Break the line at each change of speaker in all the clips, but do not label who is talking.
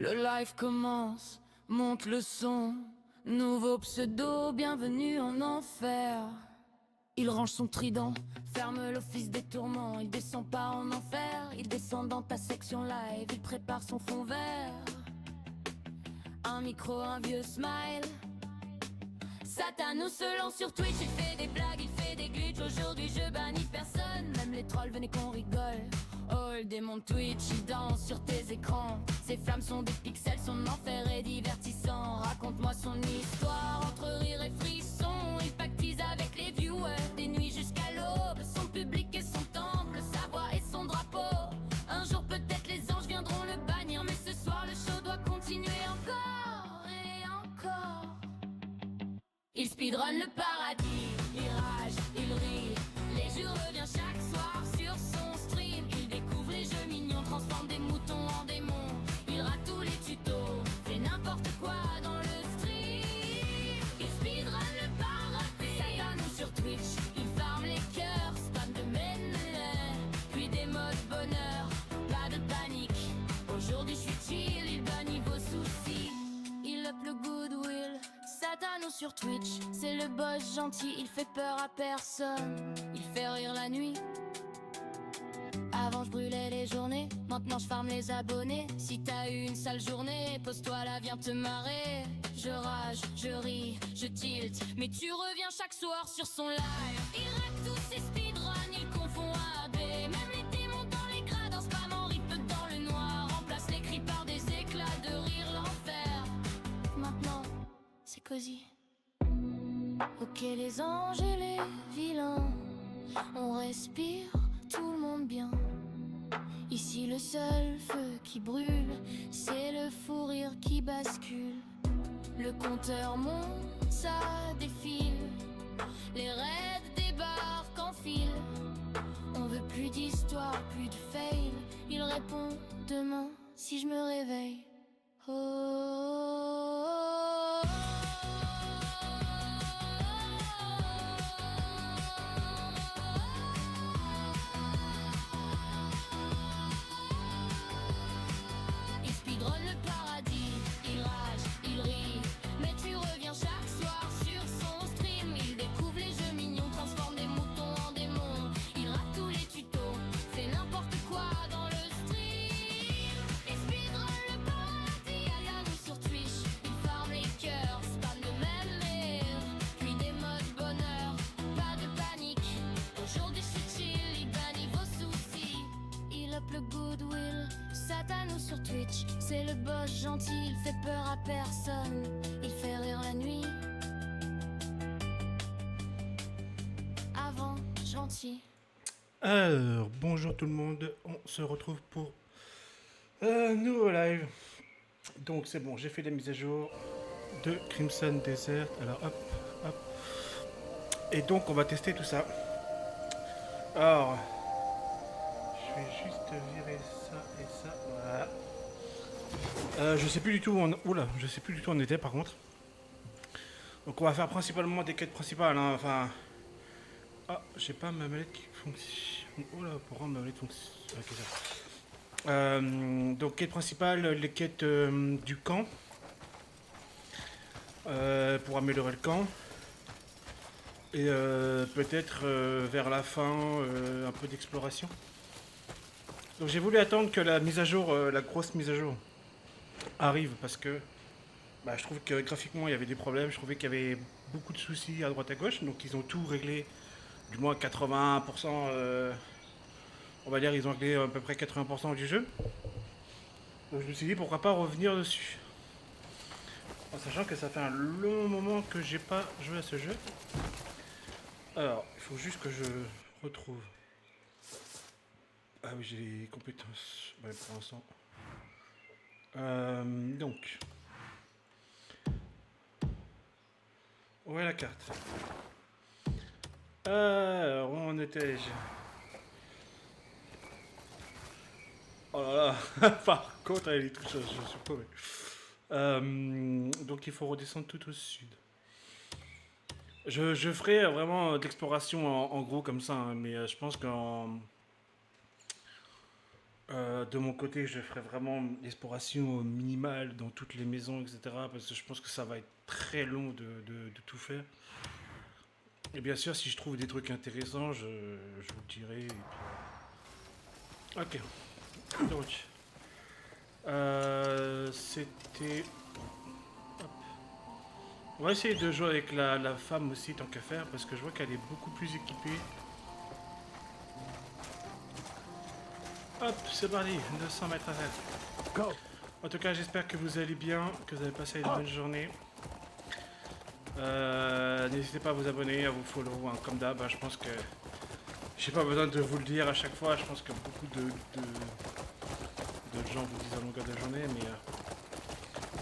Le live commence, monte le son. Nouveau pseudo, bienvenue en enfer. Il range son trident, ferme l'office des tourments. Il descend pas en enfer, il descend dans ta section live. Il prépare son fond vert. Un micro, un vieux smile. Satanou se lance sur Twitch, il fait des blagues, il fait des glitches. Aujourd'hui je bannis personne, même les trolls venez qu'on rigole. Oh le démon Twitch, il danse sur tes écrans. Ses flammes sont des pixels, son enfer est divertissant. Raconte-moi son histoire, entre rire et frisson. Il pactise avec les viewers, des nuits jusqu'à l'aube. Son public et son temple, sa voix et son drapeau. Un jour peut-être les anges viendront le bannir, mais ce soir le show doit continuer encore et encore. Il speedrun le paradis, il rage, il rit. Les jeux revient chaque soir sur son stream. Il découvre les jeux mignons, transforme des moutons en démons. Il rate tous les tutos, fait n'importe quoi dans le stream. Il speedrun le paradis, Satanou sur Twitch. Il farme les cœurs, spam de mêlée, puis des modes bonheur, pas de panique. Aujourd'hui je suis chill, il bannit vos soucis. Il up le goodwill, Satanou sur Twitch, c'est le boss gentil, il fait peur à personne, il fait rire la nuit. Avant je brûlais les journées, maintenant je farme les abonnés. Si t'as eu une sale journée, pose-toi là, viens te marrer. Je rage, je ris, je tilt, mais tu reviens chaque soir sur son live. Il rack tous ses speedruns, il confond AD. Même les démons dans les grades, en spam en rip dans le noir. Remplace les cris par des éclats de rire, l'enfer. Maintenant, c'est cosy. Ok les anges et les vilains, on respire, tout le monde bien. Ici le seul feu qui brûle, c'est le fou rire qui bascule. Le compteur monte, ça défile, les raids débarquent en file. On veut plus d'histoire, plus de fail. Il répond demain si je me réveille. Oh, oh, oh, oh. Il speedrun le paradis, il rage, il rit, mais tu reviens chaque soir sur son stream. Il découvre les jeux mignons, transforme des moutons en démons. Il rate tous les tutos, fait n'importe quoi dans le stream. Il speedrun le paradis, Satanou sur Twitch. Il farme les cœurs, spam de même rire, puis des modes bonheur, pas de panique. Aujourd'hui je suis chill, il bannit vos soucis. Il up le goodwill, Satanou sur Twitch, c'est le boss gentil, il fait peur à personne, il fait rire la nuit. Avant, gentil.
Alors, bonjour tout le monde, on se retrouve pour un nouveau live. Donc c'est bon, j'ai fait la mise à jour de Crimson Desert. Alors hop, hop. Et donc on va tester tout ça. Alors, je vais juste virer ça et ça, voilà. Je sais plus du tout où on... Oula, je sais plus du tout où on était par contre. Donc on va faire principalement des quêtes principales, hein, enfin... Ah, j'ai pas ma manette qui fonctionne... Oula, pour rendre ma manette fonctionne... Ok, ça. Donc quête principale, les quêtes du camp. Pour améliorer le camp. Et peut-être vers la fin, un peu d'exploration. Donc j'ai voulu attendre que la mise à jour, la grosse mise à jour, arrive parce que bah, je trouve que graphiquement il y avait des problèmes. Je trouvais qu'il y avait beaucoup de soucis à droite à gauche. Donc ils ont tout réglé, du moins 80%. On va dire ils ont réglé à peu près 80% du jeu. Donc je me suis dit pourquoi pas revenir dessus. En sachant que ça fait un long moment que j'ai pas joué à ce jeu. Alors, il faut juste que je retrouve. Ah oui, j'ai les compétences. Ouais, pour l'instant. Donc. Où est la carte? Alors, où en étais-je? Oh là là. Par contre, elle est tout chose, je suis paumé. Donc, il faut redescendre tout au sud. Je ferai vraiment d'exploration en gros comme ça, hein, mais je pense qu'en De mon côté, je ferai vraiment l'exploration minimale dans toutes les maisons, etc. Parce que je pense que ça va être très long de tout faire. Et bien sûr, si je trouve des trucs intéressants, je vous le dirai. Et puis... Ok. Donc, c'était... Hop. On va essayer de jouer avec la femme aussi, tant qu'à faire, parce que je vois qu'elle est beaucoup plus équipée. Hop, c'est parti, 200 mètres à faire.
Go.
En tout cas, j'espère que vous allez bien, que vous avez passé une bonne journée. N'hésitez pas à vous abonner, à vous follow, hein, comme d'hab. Je pense que j'ai pas besoin de vous le dire à chaque fois. Je pense que beaucoup de gens vous disent à longueur de journée, mais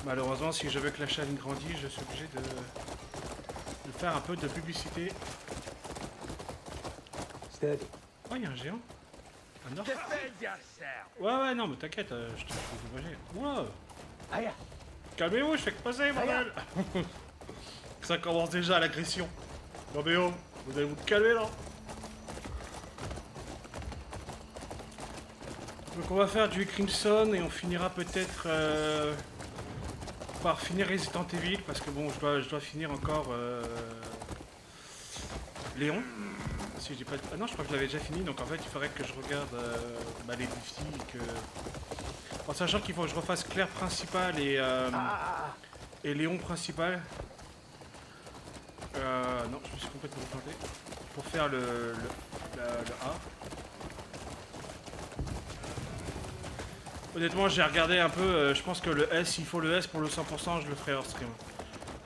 malheureusement, si je veux que la chaîne grandisse, je suis obligé de faire un peu de publicité.
Steady.
Oh, il y a un géant. Un orque. Ouais, non, mais t'inquiète, je te fais wow.
Aïe.
Calmez-vous, je fais que passer, bordel. Ça commence déjà l'agression. Non mais oh, vous allez vous calmer là. Donc on va faire du Crimson et on finira peut-être par finir Resident Evil parce que bon, je dois finir encore Léon. Si j'ai pas... Ah non, je crois que je l'avais déjà fini, donc en fait il faudrait que je regarde les défis et que... En sachant qu'il faut que je refasse Claire principale et Léon principal. Non, je me suis complètement planté. Pour faire le A. Honnêtement, j'ai regardé un peu, je pense que le S, s'il faut le S pour le 100%, je le ferai hors stream.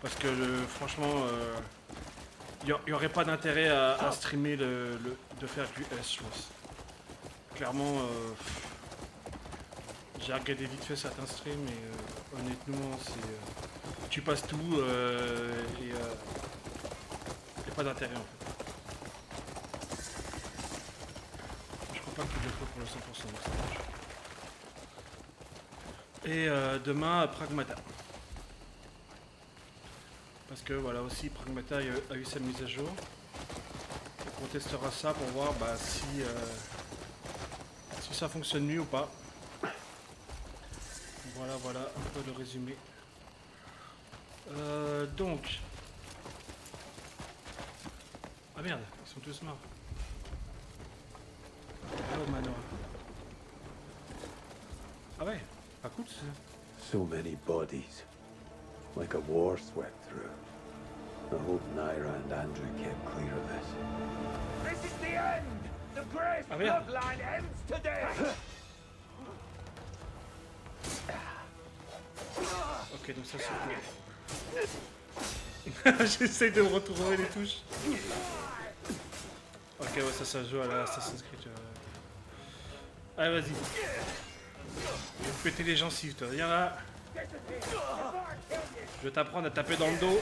Parce que franchement, il n'y aurait pas d'intérêt à streamer de faire du S, je pense. Clairement, j'ai regardé vite fait certains streams et honnêtement, c'est... tu passes tout et il n'y a pas d'intérêt en fait. Je crois pas qu'il le faut pour le 100%. Donc ça marche. Et demain, Pragmata. Parce que voilà aussi, Pragmata a eu sa mise à jour. Donc on testera ça pour voir si ça fonctionne mieux ou pas. Voilà un peu le résumé. Donc... Ah merde, ils sont tous morts. Oh manoir. Ah ouais, pas cool ça.
So many bodies. Like a war swept through. I hope Naira and Andrew kept clear of this.
This is the end! The Grey's
Ah merde.
bloodline ends today!
Ok, donc ça c'est cool. J'essaye de me retrouver les touches. Ok, ouais, ça joue à la Assassin's Creed. Allez, vas-y. Je vais te péter les gencives, toi. Viens là. Je vais t'apprendre à taper dans le dos.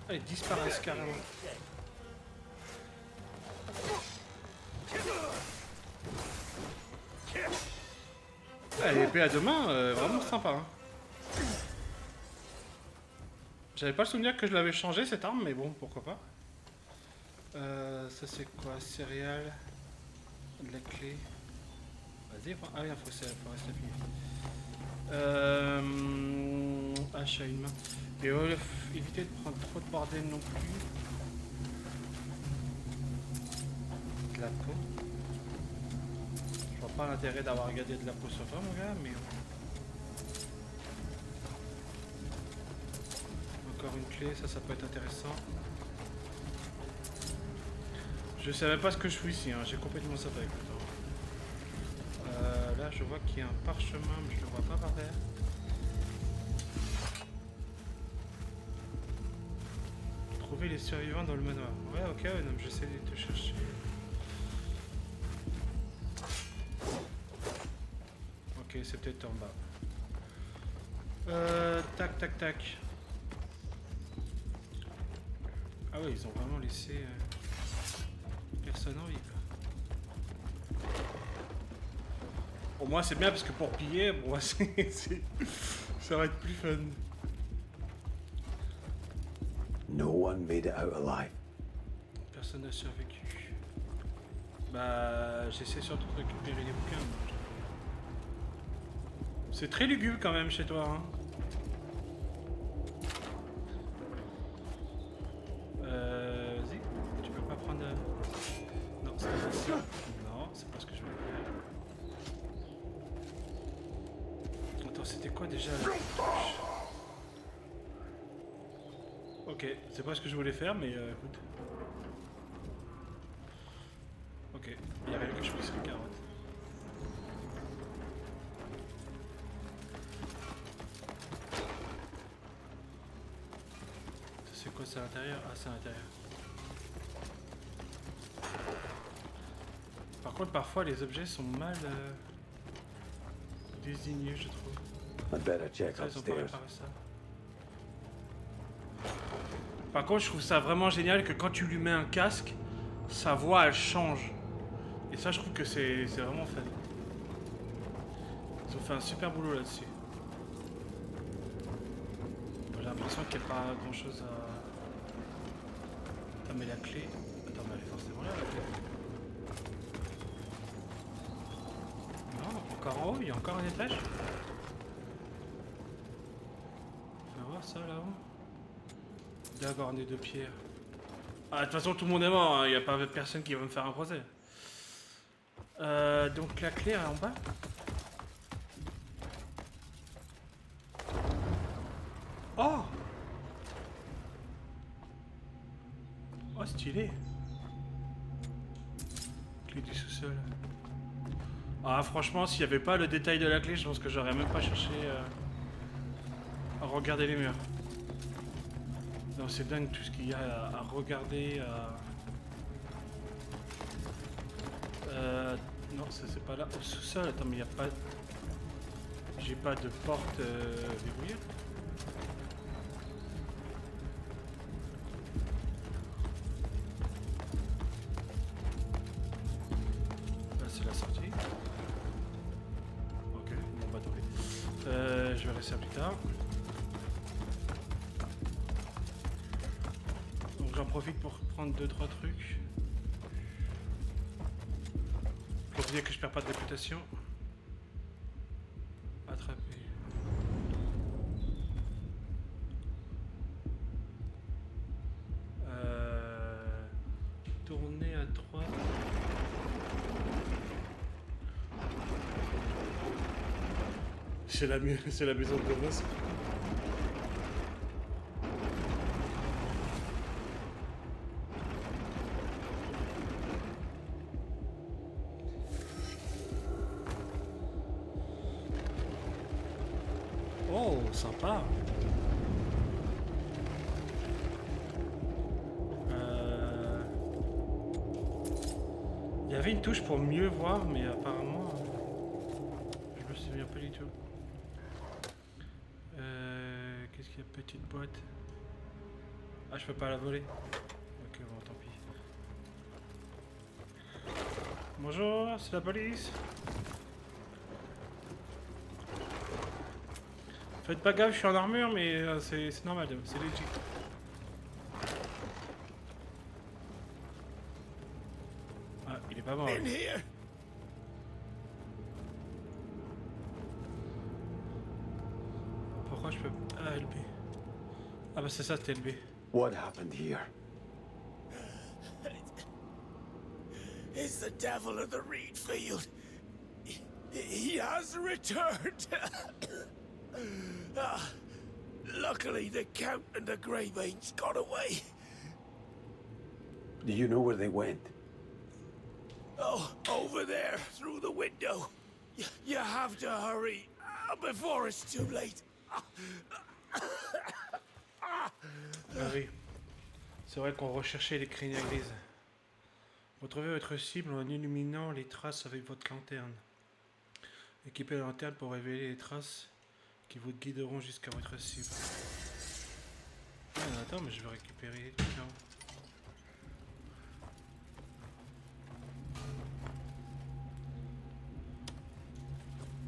Ah, ils disparaissent carrément. Ah, l'épée à deux mains, vraiment sympa. Hein. J'avais pas le souvenir que je l'avais changé cette arme, mais bon, pourquoi pas. Ça c'est quoi? Céréales. De la clé. Vas-y, ah oui, faut rester appuyé. Hache à une main. Et éviter de prendre trop de bordel non plus. De la peau. Je vois pas l'intérêt d'avoir regardé de la peau sur toi, mon gars, mais... Encore une clé, ça peut être intéressant. Je savais pas ce que je fais ici, hein. J'ai complètement zappé avec le temps. Là, je vois qu'il y a un parchemin, mais je le vois pas par terre. Trouver les survivants dans le manoir. Ouais, ok, non, j'essaie de te chercher. Ok, c'est peut-être en bas. Tac. Ah ouais, ils ont vraiment laissé personne en vie. Pour moi, c'est bien parce que pour piller, bon, ça va être plus fun.
No one one made it out alive.
Personne n'a survécu. Bah, j'essaie surtout de récupérer les bouquins. Moi. C'est très lugubre quand même chez toi, hein. Vas-y, tu peux pas prendre... Non, c'est pas ça. Non, c'est pas ce que je voulais faire. Attends, c'était quoi déjà la touche? Ok, c'est pas ce que je voulais faire, mais écoute. Ok, il y a rien que je puisse faire carotte. C'est quoi, c'est à l'intérieur? Ah, c'est à l'intérieur. Par contre, parfois les objets sont mal désignés, je trouve.
I'd better check
Ça, ils ont pas
upstairs.
réparé ça. Par contre, je trouve ça vraiment génial que quand tu lui mets un casque, sa voix elle change. Et ça, je trouve que c'est vraiment fun. Ils ont fait un super boulot là-dessus. J'ai l'impression qu'il n'y a pas grand chose à. Attends, mais la clé. Attends, mais elle est forcément là, la clé. Non, encore en haut, il y a encore un étage. Fais voir ça là-haut. D'agorné de pierre. Ah, de toute façon, tout le monde est mort, hein. Il n'y a pas personne qui va me faire un procès. Donc la clé elle est en bas. Oh! Oh, stylé. Clé du sous-sol. Ah, franchement, s'il n'y avait pas le détail de la clé, je pense que j'aurais même pas cherché à regarder les murs. Non, c'est dingue tout ce qu'il y a à regarder. Non, ça c'est pas là. Au sous-sol, attends, mais il n'y a pas. J'ai pas de porte verrouillée. Là, c'est la sortie. Ok, bon, bah, attendez. Je verrai ça plus tard. Donc, j'en profite pour prendre 2-3 trucs. Pour dire que je perds pas de réputation. Attraper. Tourner à 3. C'est la maison de Thomas. Oh, sympa. Il y avait une touche pour mieux voir, mais apparemment, je me souviens pas du tout. Qu'est-ce qu'il y a, petite boîte? Ah, je peux pas la voler. Ok, bon, tant pis. Bonjour, c'est la police. Faites pas gaffe, je suis en armure, mais c'est normal, c'est legit. Ah, il est pas mort.
In here.
Pourquoi je peux... Ah, LB. Ah bah c'est ça, c'était LB.
What happened here?
It's the devil of the reed field. He has returned. Luckily, the Count and the Greybanes got away.
Do you know where they went?
Oh, over there, through the window. You have to hurry before it's too late.
Ah oui. C'est vrai qu'on recherchait les crinières grises. Retrouvez votre cible en illuminant les traces avec votre lanterne. Équipez la lanterne pour révéler les traces qui vous guideront jusqu'à votre cible. Ah, attends, mais je vais récupérer les trucs là-haut.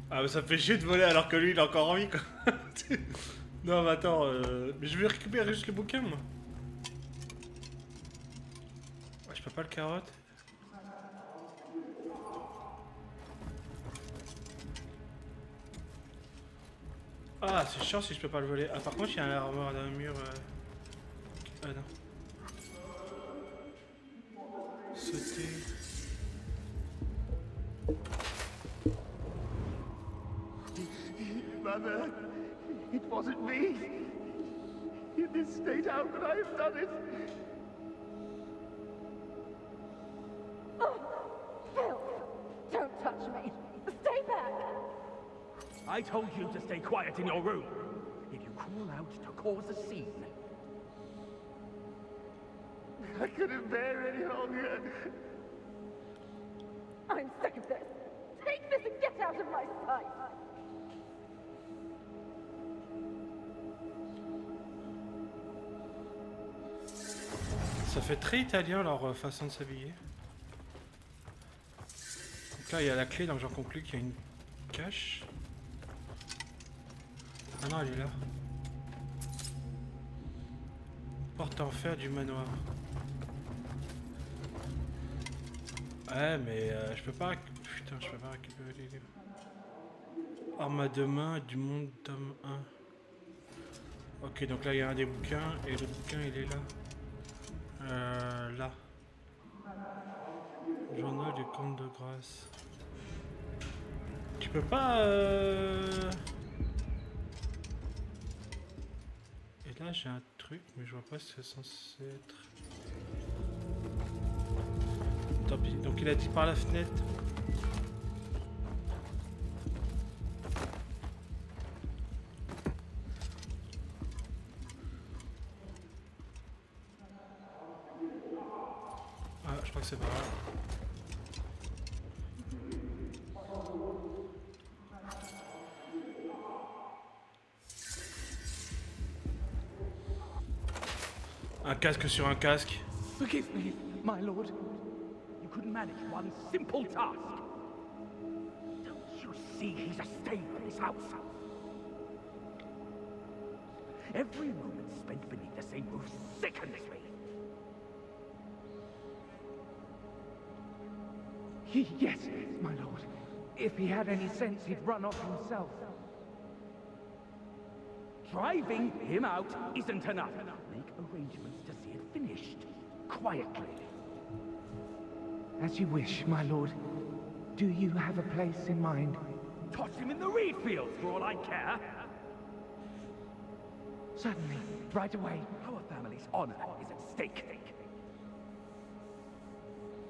Ah, mais ça me fait chier de voler alors que lui il a encore envie quoi. Non, mais attends, mais je vais récupérer juste le bouquin moi. je peux pas le carotte. Ah, c'est chiant si je peux pas le voler. Ah, par contre, il y a un armure d'un mur. Ah non. Sauter.
Mother, it wasn't me. In this state, how could I have done it?
Phil, don't touch me. Stay back.
I told you to stay quiet in your room. If you call out to cause a scene,
I couldn't bear any longer.
I'm sick of this. Take this and get out of my sight.
Ça fait très italien leur façon de s'habiller. Donc là il y a la clé, donc j'en conclus qu'il y a une cache. Ah non, elle est là. Porte en fer du manoir. Ouais, mais je peux pas. Putain, je peux pas récupérer les livres. Arme à deux mains du monde tome 1. Ok, donc là il y a un des bouquins et le bouquin il est là. Là. Journal du comte de grâce. Tu peux pas. Et là j'ai un truc, mais je vois pas si c'est censé être. Tant pis. Donc il a dit par la fenêtre. Ah, je crois que c'est pas grave. Un casque sur un casque.
forgive me, my lord. You couldn't manage one simple task. Don't you see he's a stain on his house? Every moment spent beneath the same roof sickens me.
Yes, my lord. If he had any sense, he'd run off himself.
Driving him out isn't enough. Make arrangements to see it finished. Quietly.
As you wish, my lord. Do you have a place in mind?
Toss him in the reed fields for all I care.
Certainly. Right away.
Our family's honor is at stake.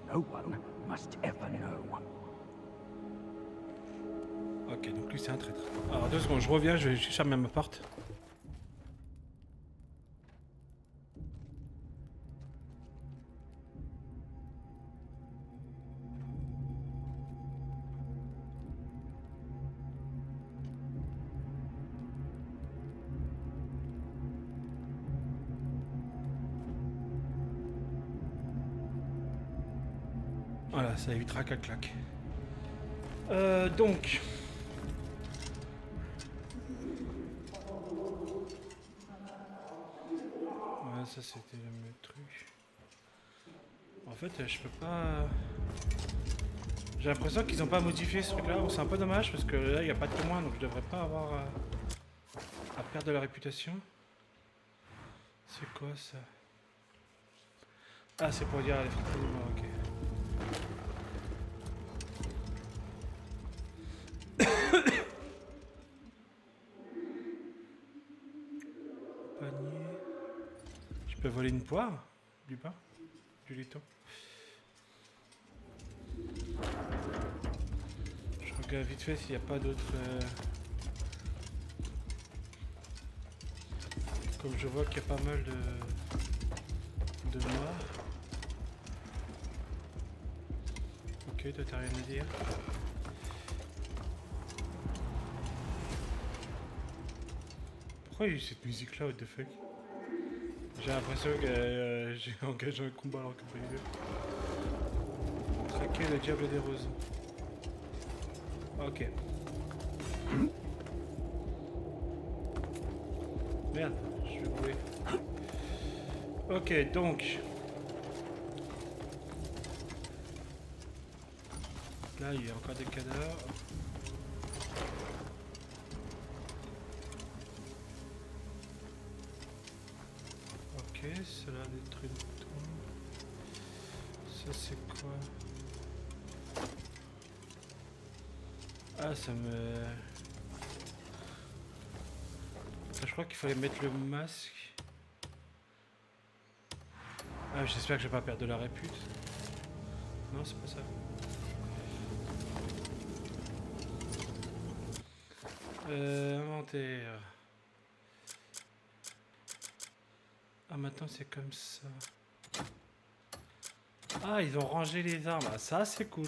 No one must ever know.
Ok, donc lui c'est un traître. Alors 2 secondes, je reviens, je ferme ma porte. Voilà, ça évitera qu'elle claque. Donc... Ouais, ça c'était le même truc. En fait, je peux pas... J'ai l'impression qu'ils ont pas modifié ce truc-là. Bon, c'est un peu dommage parce que là, il n'y a pas de témoin, donc je devrais pas avoir à perdre de la réputation. C'est quoi ça? Ah, c'est pour dire les frappes de mort, ok. Panier. Je peux voler une poire? Du pain? Du laiton? Je regarde vite fait s'il n'y a pas d'autres... Comme je vois qu'il y a pas mal de noirs. Ok, toi t'as rien à dire. Pourquoi il y a eu cette musique là, what the fuck? J'ai l'impression que j'ai engagé un combat alors que pas eu. Traquer le diable des roses. Ok. Merde, je vais brûler. Ok, donc. Là, il y a encore des cadavres. Ok, cela détruit le bouton. Ça, c'est quoi? Ah, ça me... Je crois qu'il fallait mettre le masque. Ah, j'espère que je vais pas perdre de la répute. Non, c'est pas ça. Inventaire. Ah, maintenant c'est comme ça. Ah, ils ont rangé les armes. Ah, ça c'est cool.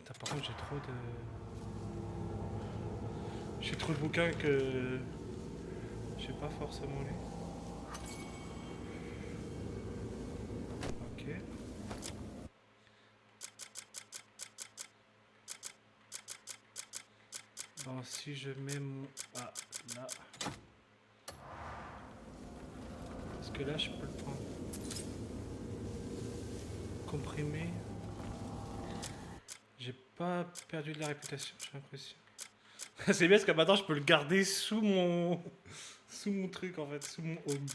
Attends, par contre, j'ai trop de bouquins que j'ai pas forcément lu. Ok. Bon, si je mets mon... Ah, là. Parce que là, je peux le prendre. Comprimé. J'ai pas perdu de la réputation, j'ai l'impression. C'est bien parce que maintenant, je peux le garder sous mon... sous mon truc, en fait, sous mon home.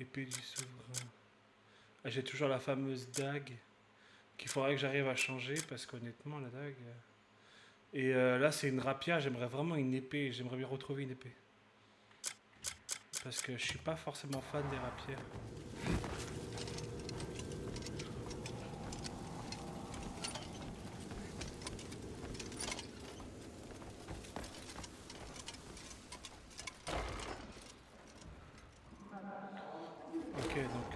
Épée du souverain. Ah, j'ai toujours la fameuse dague. Qu'il faudrait que j'arrive à changer parce qu'honnêtement la dague et là c'est une rapière, j'aimerais vraiment une épée, j'aimerais bien retrouver une épée parce que je suis pas forcément fan des rapières. Ok, donc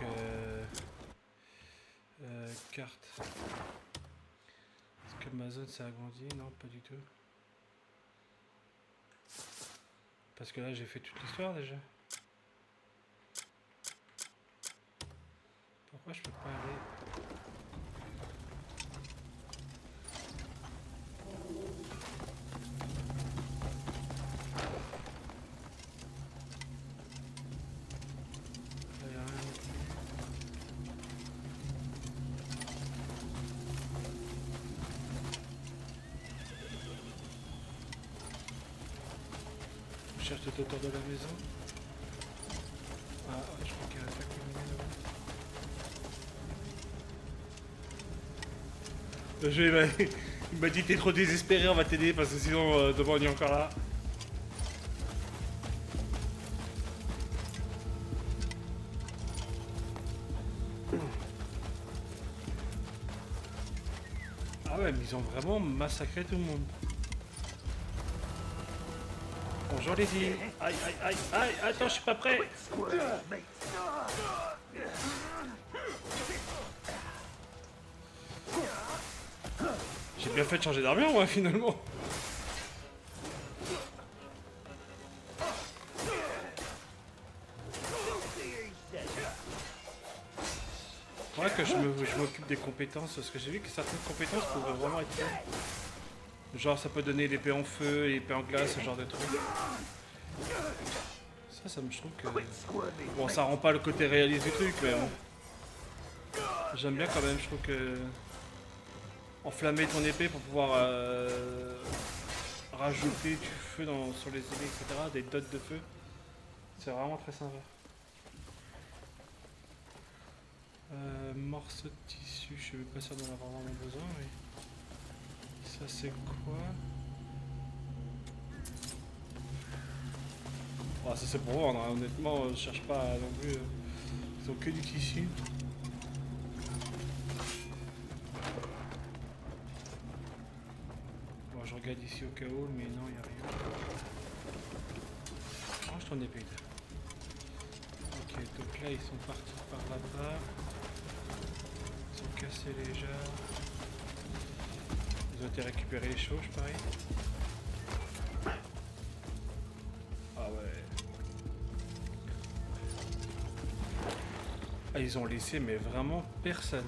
carte. Est-ce que ma zone s'est agrandie? Non, pas du tout. Parce que là, j'ai fait toute l'histoire déjà. Pourquoi je peux pas aller? Là, y a rien. Je cherche tout autour de la maison. Ah, je crois qu'il y a l'attaque lumineuse là-bas. Le jeu, il m'a dit t'es trop désespéré, on va t'aider parce que sinon demain on est encore là. Ah ouais, mais ils ont vraiment massacré tout le monde. Bonjour les filles. Aïe, aïe, aïe, aïe, attends, je suis pas prêt. J'ai bien fait de changer d'armure, moi, finalement. Faudrait que je m'occupe des compétences, parce que j'ai vu que certaines compétences pouvaient vraiment être fun. Genre, ça peut donner l'épée en feu, l'épée en glace, ce genre de trucs. Ça je trouve que... Bon, ça rend pas le côté réaliste du truc, mais bon. J'aime bien quand même, je trouve que... Enflammer ton épée pour pouvoir rajouter du feu sur les épées, etc. Des dots de feu. C'est vraiment très sympa. Morceau de tissu, je suis pas sûr d'en avoir vraiment besoin, mais... Ça c'est quoi? Oh, ça c'est pour vendre, hein. Honnêtement, je cherche pas non plus. Ils ont que du tissu. Bon, je regarde ici au cas où, mais non, il n'y a rien. Range ton épée. Ok, donc là ils sont partis par là-bas. Ils ont cassé les jarres. Ils ont été récupérer les choses, pareil. Ah ouais. Ah, ils ont laissé, mais vraiment personne.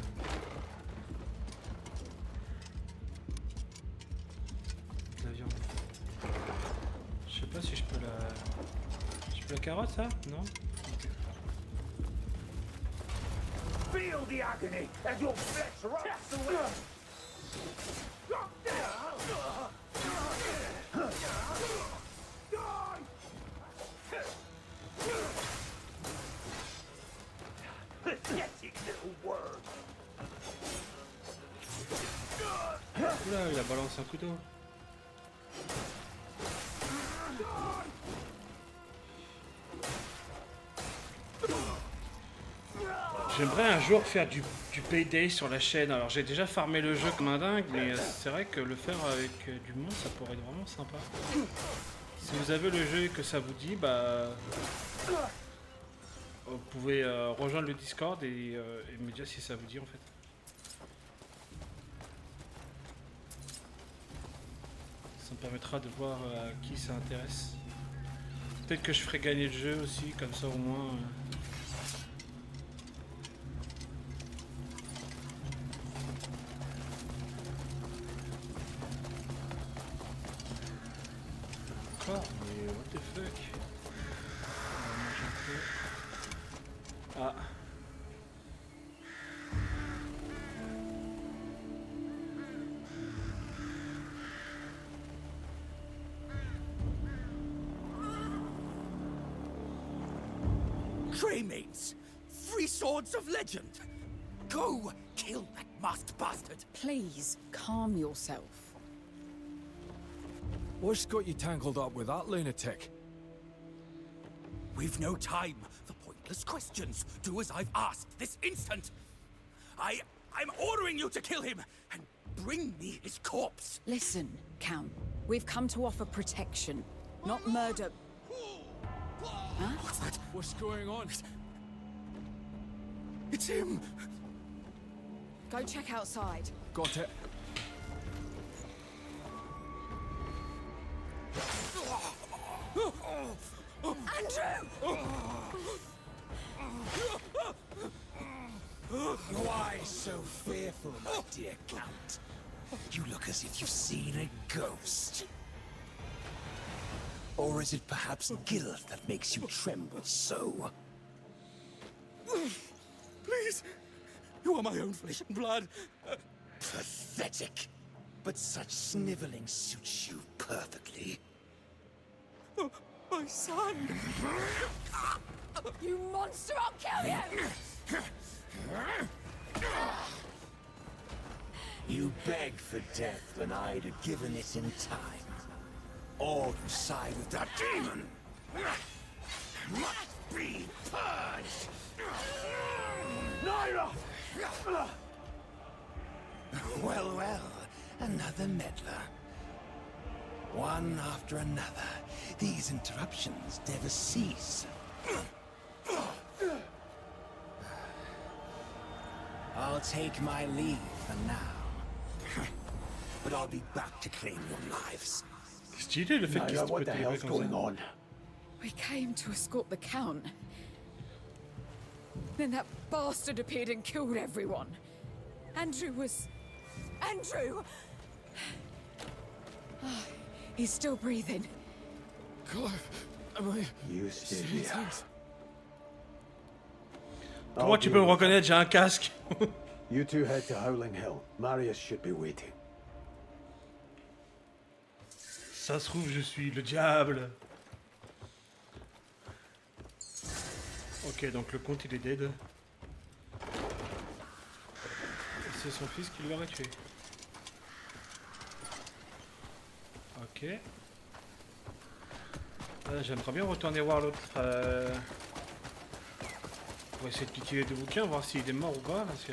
De la viande. Je sais pas si je peux la... Je peux la carotte, ça? Non? Okay.
Feel the agony as your flesh rots away. Pathetic little word.
Oula, il a balancé un couteau. J'aimerais un jour faire du Payday sur la chaîne. Alors j'ai déjà farmé le jeu comme un dingue, mais c'est vrai que le faire avec du monde, ça pourrait être vraiment sympa. Si vous avez le jeu et que ça vous dit, bah... Vous pouvez rejoindre le Discord et me dire si ça vous dit en fait. Ça me permettra de voir à qui ça intéresse. Peut-être que je ferai gagner le jeu aussi, comme ça au moins... Mais what the fuck? Ah.
Greymates! Three swords of legend! Go! Kill that masked bastard!
Please, calm yourself.
What's got you tangled up with that lunatic?
We've no time for pointless questions. Do as I've asked this instant. I'm ordering you to kill him and bring me his corpse.
Listen, Count. We've come to offer protection, not murder. Huh?
What's that?
What's going on?
It's him!
Go check outside.
Got it.
Andrew!
Why so fearful, my dear Count? You look as if you've seen a ghost. Or is it perhaps guilt that makes you tremble so? Please! You are my own flesh and blood! Pathetic! But such sniveling suits you perfectly. Oh, my son!
You monster, I'll kill you!
You begged for death when I'd have given it in time. All who side with that demon must be purged! Naira! Well, well, another meddler. One after another, these interruptions never cease. I'll take my leave for now. But I'll be back to claim your lives.
Stylé le fait qu'il se
Naira, what
peut
the hell's
comme
going
ça.
on?
We came to escort the Count. Then that bastard appeared and killed everyone. Andrew was... Andrew! Oh, he's still breathing.
Clive, am I...
You stay here.
Comment tu peux me reconnaître? J'ai un casque.
You two head to Howling Hill. Marius should be waiting.
Ça se trouve, je suis le diable. Ok, donc le comte il est dead. C'est son fils qui l'aurait tué. Ok. J'aimerais bien retourner voir l'autre. Pour essayer de piquer les deux bouquins, voir s'il est mort ou pas. Parce que...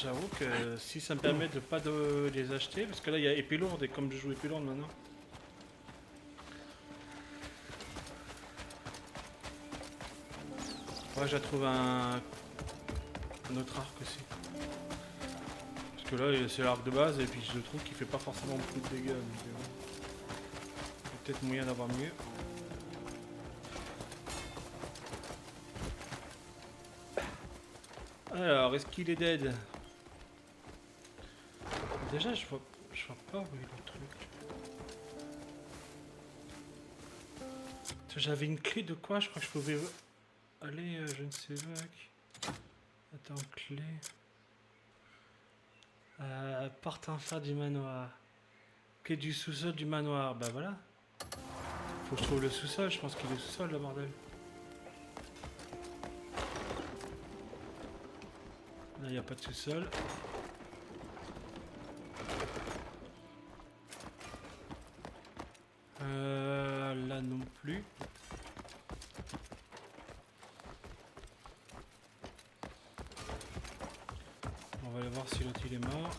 J'avoue que si ça me permet de pas de les acheter, parce que là il y a épée lourde et comme je joue épée lourde maintenant. Ouais, je trouve un autre arc aussi. Parce que là c'est l'arc de base et puis je trouve qu'il fait pas forcément beaucoup de dégâts. Donc, il y a peut-être moyen d'avoir mieux. Alors, est-ce qu'il est dead? Déjà, je vois pas où est le truc. J'avais une clé de quoi? Je crois que je pouvais Allez, je ne sais pas. Attends, clé. Porte en fer du manoir. Clé du sous-sol du manoir. Bah voilà. Faut que je trouve le sous-sol. Je pense qu'il est sous-sol, le bordel. Là, il n'y a pas de sous-sol. Là non plus. On va aller voir si l'autre il est mort.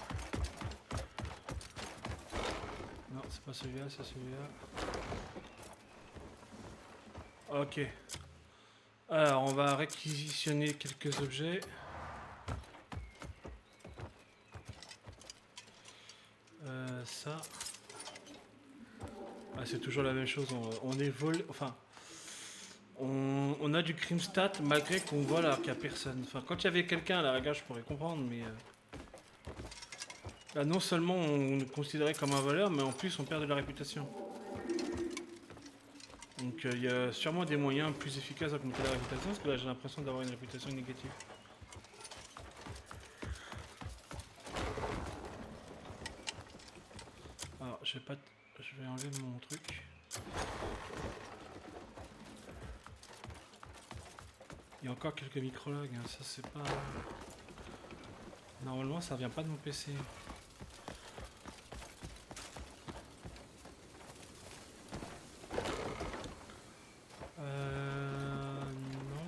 Non, c'est pas celui-là, c'est celui-là. Ok. Alors, on va réquisitionner quelques objets. Ça. Ah, c'est toujours la même chose. On est volé. Enfin. On a du crime stat malgré qu'on vole alors qu'il n'y a personne. Enfin, quand il y avait quelqu'un à la rigueur, je pourrais comprendre, mais. Là, non seulement on est considéré comme un voleur, mais en plus on perd de la réputation. Donc il y a sûrement des moyens plus efficaces d'augmenter la réputation, parce que là j'ai l'impression d'avoir une réputation négative. Alors je vais enlever mon truc. Il y a encore quelques micrologues, hein. Ça c'est pas... Normalement ça vient pas de mon PC. Non.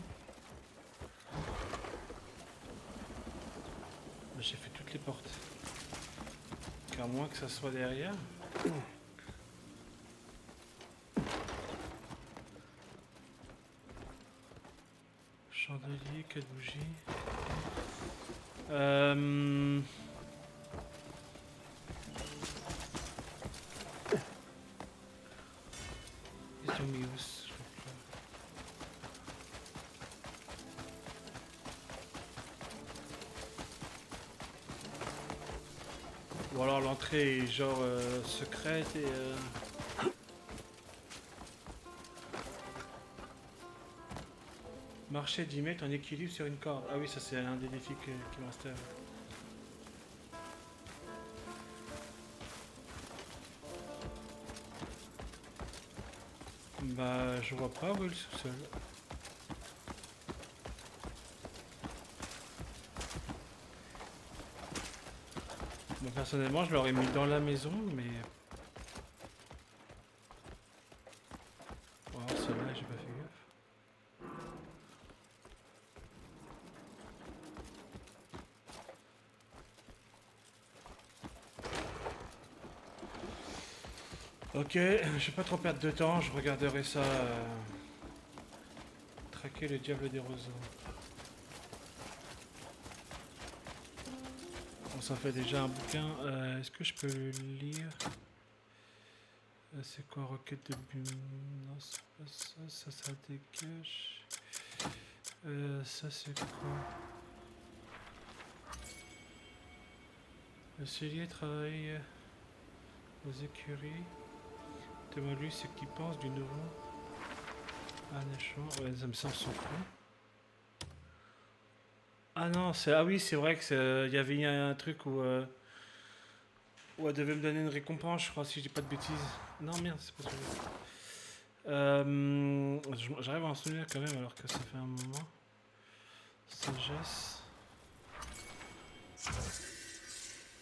J'ai fait toutes les portes. À moins que ça soit derrière. Chandelier, 4 bougies. Isomius. Ou alors l'entrée est genre secrète et... Marcher 10 mètres en équilibre sur une corde. Ah oui, ça c'est l'un des défis qui me restait. Bah, je vois pas où est le sous-sol. Bon, personnellement, je l'aurais mis dans la maison, mais... Bon, alors celle-là, j'ai pas fait gaffe. Ok, je vais pas trop perdre de temps, je regarderai ça. Traquer le diable des roseaux. On s'en fait déjà un bouquin. Est-ce que je peux le lire? C'est quoi, requête de Bum? Non, c'est pas ça, ça dégage. Ça c'est quoi? Le cellier travaille aux écuries. Demande-lui ce qu'il pense du nouveau. Ah, ouais, ça me semble son front. Ah non, c'est... Ah oui, c'est vrai que il y avait un truc où... où elle devait me donner une récompense, je crois, si je dis pas de bêtises. Non, merde, c'est pas celui-là. J'arrive à en souvenir quand même, alors que ça fait un moment. Sagesse.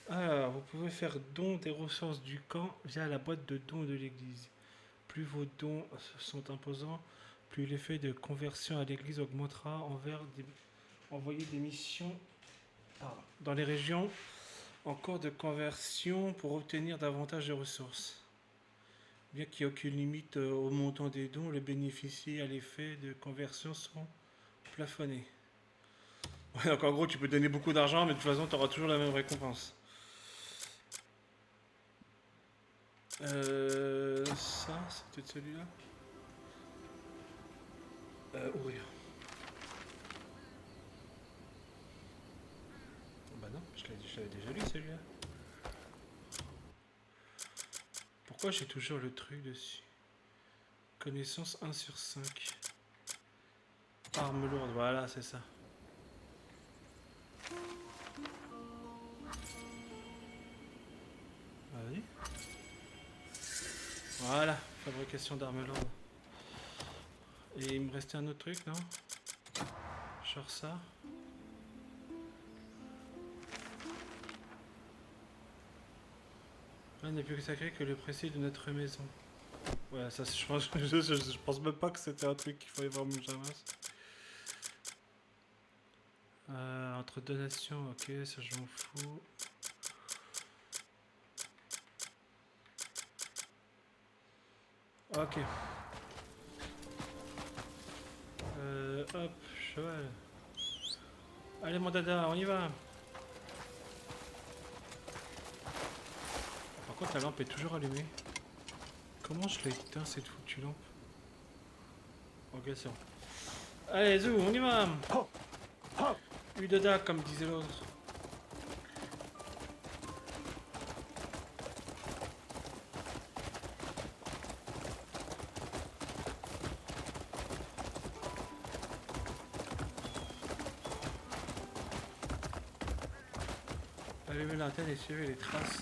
Alors, vous pouvez faire don des ressources du camp via la boîte de dons de l'église. Plus vos dons sont imposants, plus l'effet de conversion à l'église augmentera envoyer des missions dans les régions en cours de conversion pour obtenir davantage de ressources. Bien qu'il n'y ait aucune limite au montant des dons, les bénéficiaires à l'effet de conversion seront plafonnés. Ouais, donc en gros, tu peux donner beaucoup d'argent, mais de toute façon, tu auras toujours la même récompense. Ça, c'est peut-être celui-là. Ouvrir. Bah non, je l'avais déjà lu celui-là. Pourquoi j'ai toujours le truc dessus? Connaissance 1 sur 5. Arme lourde, voilà, c'est ça. Vas-y. Voilà, fabrication d'armes lourdes. Et il me restait un autre truc, non? Genre ça. Rien n'est plus sacré que le précis de notre maison. Ouais, ça, je pense même pas que c'était un truc qu'il fallait vraiment que j'amasse. Entre deux nations, ok, ça je m'en fous. Ok. Hop, cheval. Allez mon dada, on y va. Par contre la lampe est toujours allumée. Comment je l'ai éteint cette foutue lampe? Ok, c'est bon. Allez, zou, on y va. Udada, comme disait l'autre. Allumez l'antenne et suivez les traces.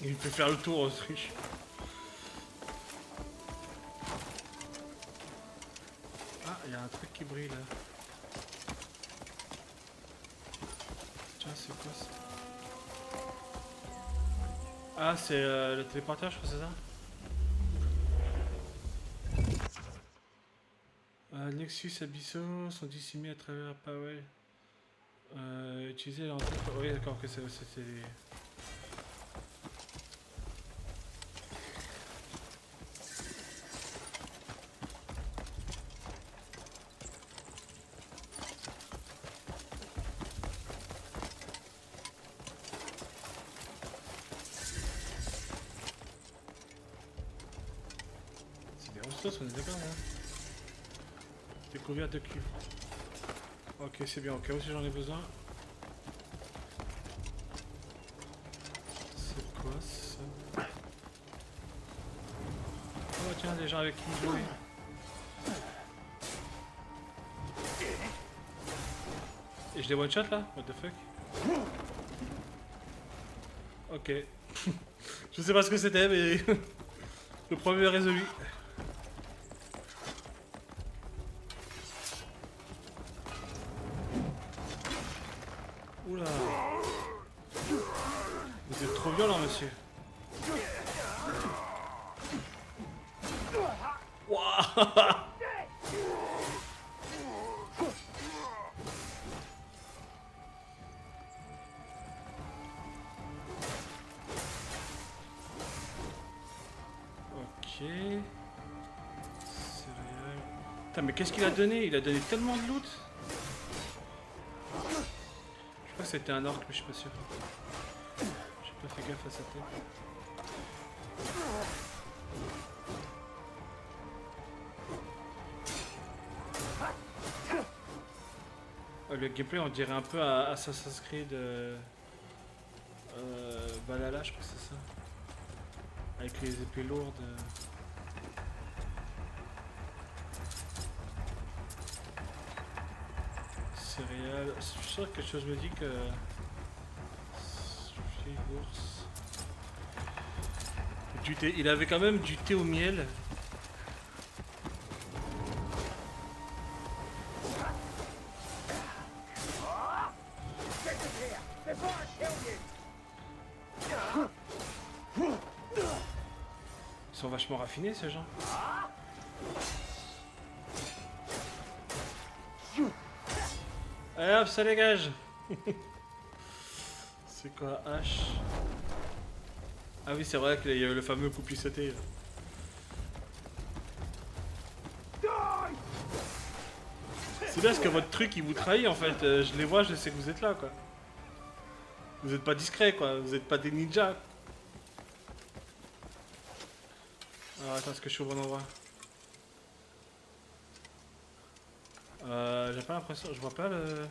Il peut faire le tour, Autriche. Ah, il y a un truc qui brille là. Tiens, c'est quoi ça? Ah, c'est le téléporteur, je crois, c'est ça? Nexus Abysso sont dissimulés à travers Powell. Utiliser l'antenne. Oui, d'accord, que c'était les... On est d'accord là. Découverte de cuivre. Ok, c'est bien, au cas où si j'en ai besoin. C'est quoi ça? Oh tiens, des gens avec qui jouer. Et je les one shot là? What the fuck? Ok. Je sais pas ce que c'était mais le problème est résolu. Oula. Vous êtes trop violent, monsieur. Wouah. Ok. Céréales. Putain, mais qu'est-ce qu'il a donné? Il a donné tellement de loot. Je crois que c'était un orc, mais je suis pas sûr. J'ai pas fait gaffe à sa tête. Le gameplay on dirait un peu à Assassin's Creed Valhalla, je crois que c'est ça. Avec les épées lourdes. Céréales. Je suis sûr que quelque chose me dit que... Ours. Du thé. Il avait quand même du thé au miel. Ils sont vachement raffinés ces gens. Allez hop, ça dégage. C'est quoi, hache? Ah oui, c'est vrai qu'il y avait le fameux coup sauté. C'est bien parce que votre truc il vous trahit en fait. Je les vois, je sais que vous êtes là quoi. Vous êtes pas discret quoi, vous êtes pas des ninjas. Alors attends, est-ce que je suis au bon endroit? J'ai pas l'impression, je vois pas le...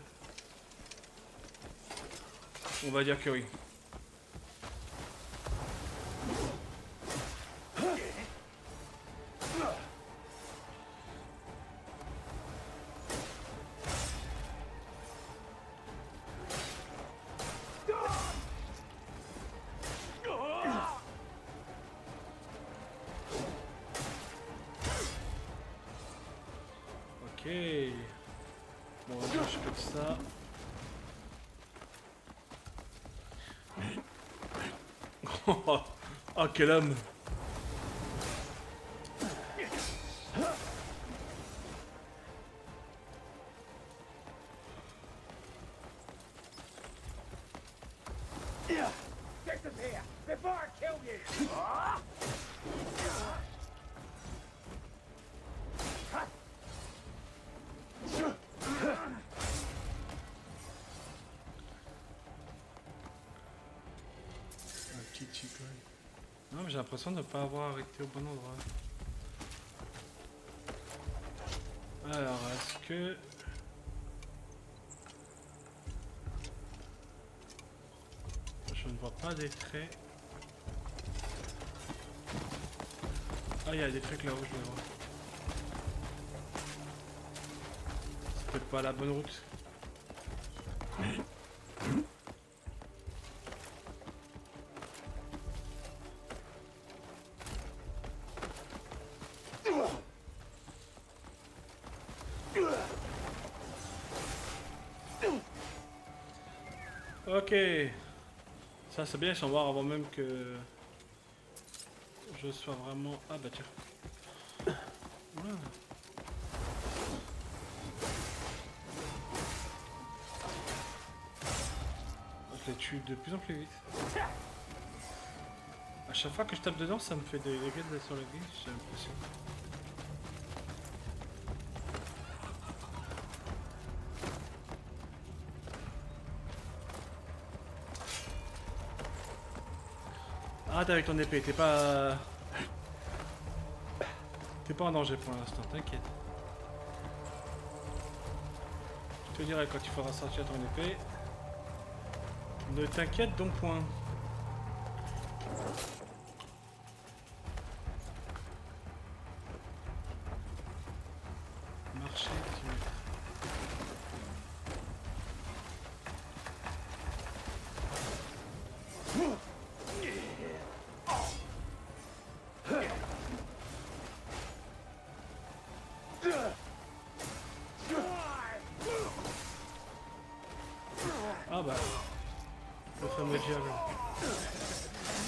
On va dire que oui. Ok. Bon, je peux ça. Oh, quel homme!
Disappear before I kill you!
Un petit chicken. Non, mais j'ai l'impression de ne pas avoir arrêté au bon endroit. Alors, est-ce que... Je ne vois pas des traits. Ah, il y a des trucs là-haut, je les vois. C'est peut-être pas la bonne route. Ok. Ça c'est bien, je vais voir avant même que je sois vraiment... Ah bah tiens. Voilà. Je les tue de plus en plus vite. À chaque fois que je tape dedans, ça me fait des dégâts sur la vie, j'ai l'impression. Ah, t'es avec ton épée, t'es pas... T'es pas en danger pour l'instant, t'inquiète. Je te dirai quand tu feras sortir ton épée. Ne t'inquiète donc point. Marcher, ah bah, le fameux diable.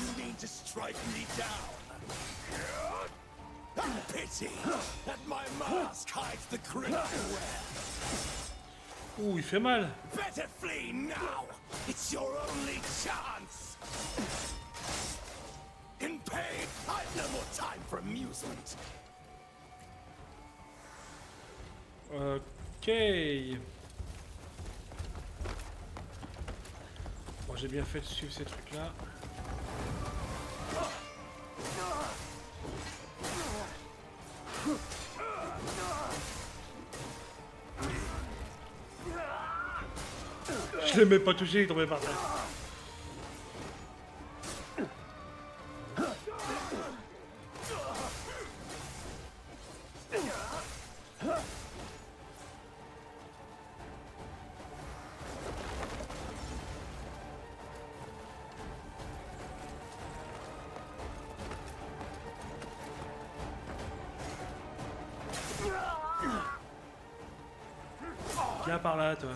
You mean to strike me down? Pity that my mask hides the critical wear.
Ouh, il fait mal.
Better flee now. It's your only chance. In pain, I've no more time for amusement.
Ok. Bon, j'ai bien fait de suivre ces trucs-là. Je l'ai même pas touché, il est tombé par terre. Viens par là, toi.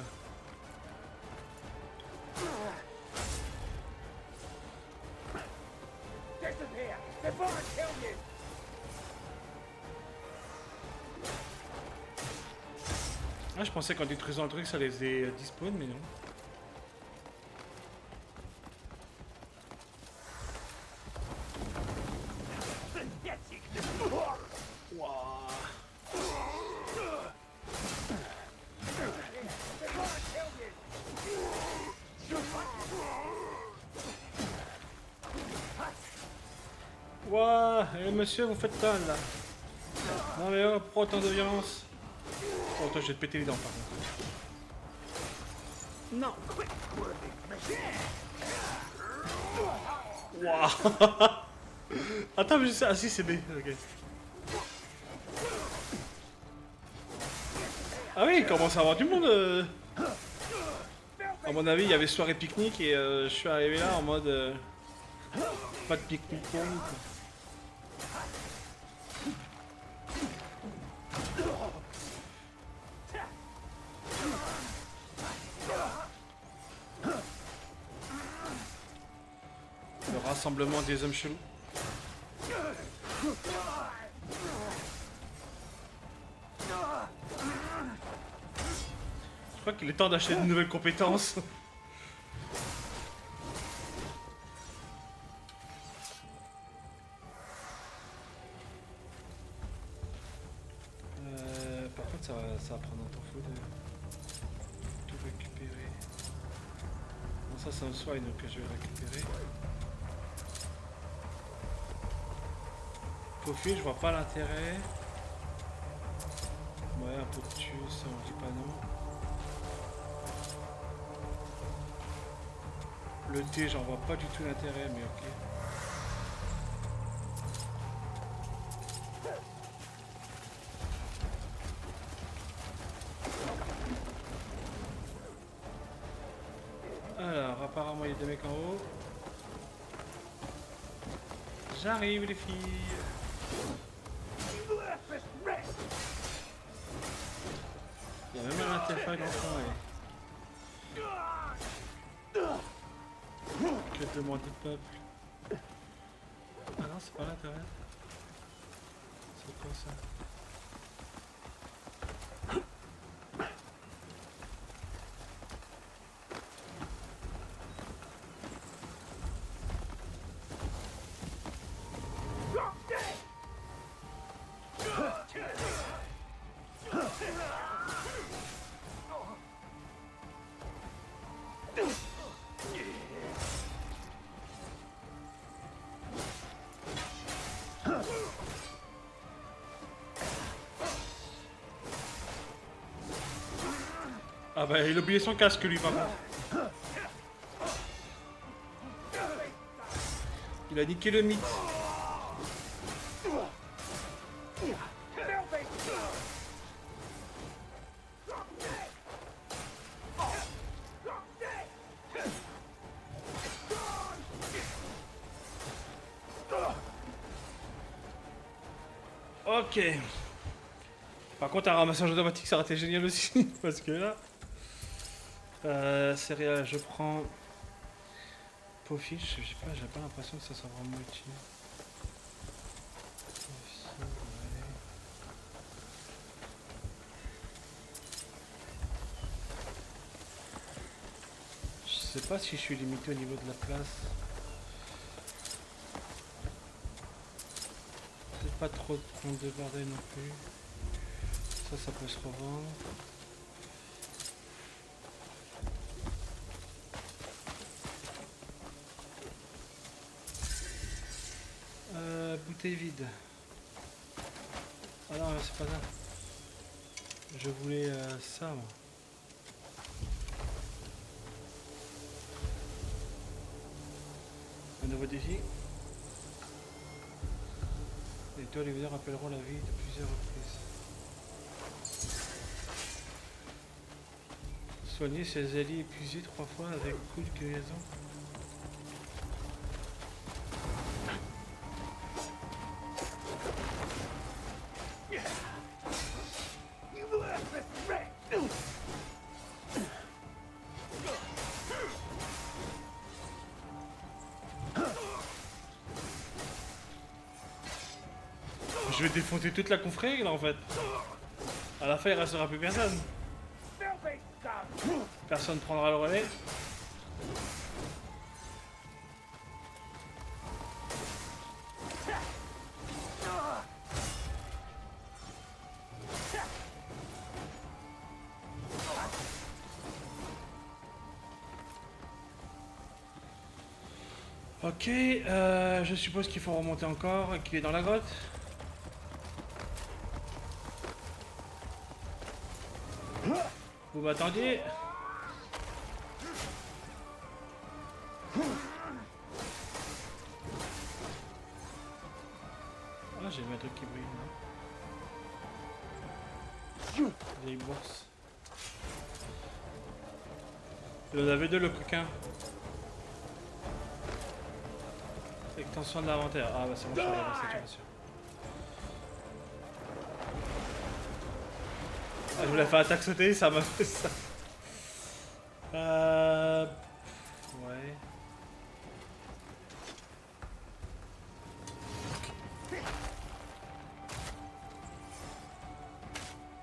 Disappear before I kill you!
Ah, je pensais qu'en détruisant le truc, ça les faisait despawn, mais non. Ouah, eh, monsieur, vous faites mal là. Non mais oh, pourquoi autant de violence? Oh, toi, je vais te péter les dents par contre.
Not
Waouh. Attends, mais je sais. Ah si, c'est B. Ok. Ah oui, il commence à avoir du monde. À mon avis, il y avait soirée pique-nique et je suis arrivé là en mode pas de pique-nique pour nous. Quoi. Le rassemblement des hommes chelous. Je crois qu'il est temps d'acheter de nouvelles compétences. Par contre, ça va prendre un temps fou de tout récupérer. Bon, ça c'est un soin donc je vais récupérer. Profil, je vois pas l'intérêt. Ouais, un peu de tuer, ça on dit pas non. Le thé, j'en vois pas du tout l'intérêt, mais ok. Alors, apparemment, il y a des mecs en haut. J'arrive, les filles. Il y a même un interface dans le coin, ouais. Que demande le peuple? Ah non, c'est pas l'intérêt. C'est quoi ça? Ah bah il a oublié son casque lui par contre. Il a niqué le mythe. Ok. Par contre un ramassage automatique ça aurait été génial aussi. Parce que là... céréales, je prends Pofish, j'ai pas l'impression que ça soit vraiment utile. Je sais pas si je suis limité au niveau de la place. Peut-être pas trop de déborder non plus. Ça peut se revendre. Bouteille vide. Ah non, c'est pas ça. Je voulais ça, moi. Un nouveau défi. Les étoiles et lumières rappelleront la vie de plusieurs reprises. Soigner ses alliés épuisés 3 fois avec coup de guérison. Je vais défoncer toute la confrérie là en fait. À la fin il restera plus personne. Personne prendra le relais. Ok, je suppose qu'il faut remonter encore et qu'il est dans la grotte. Vous m'attendiez? Vieille bourse. Il en avait deux le coquin. Extension de l'inventaire. Ah bah c'est bon, je suis la saturation. Ah, je voulais faire attaque sauter, ça m'a fait ça. Ouais.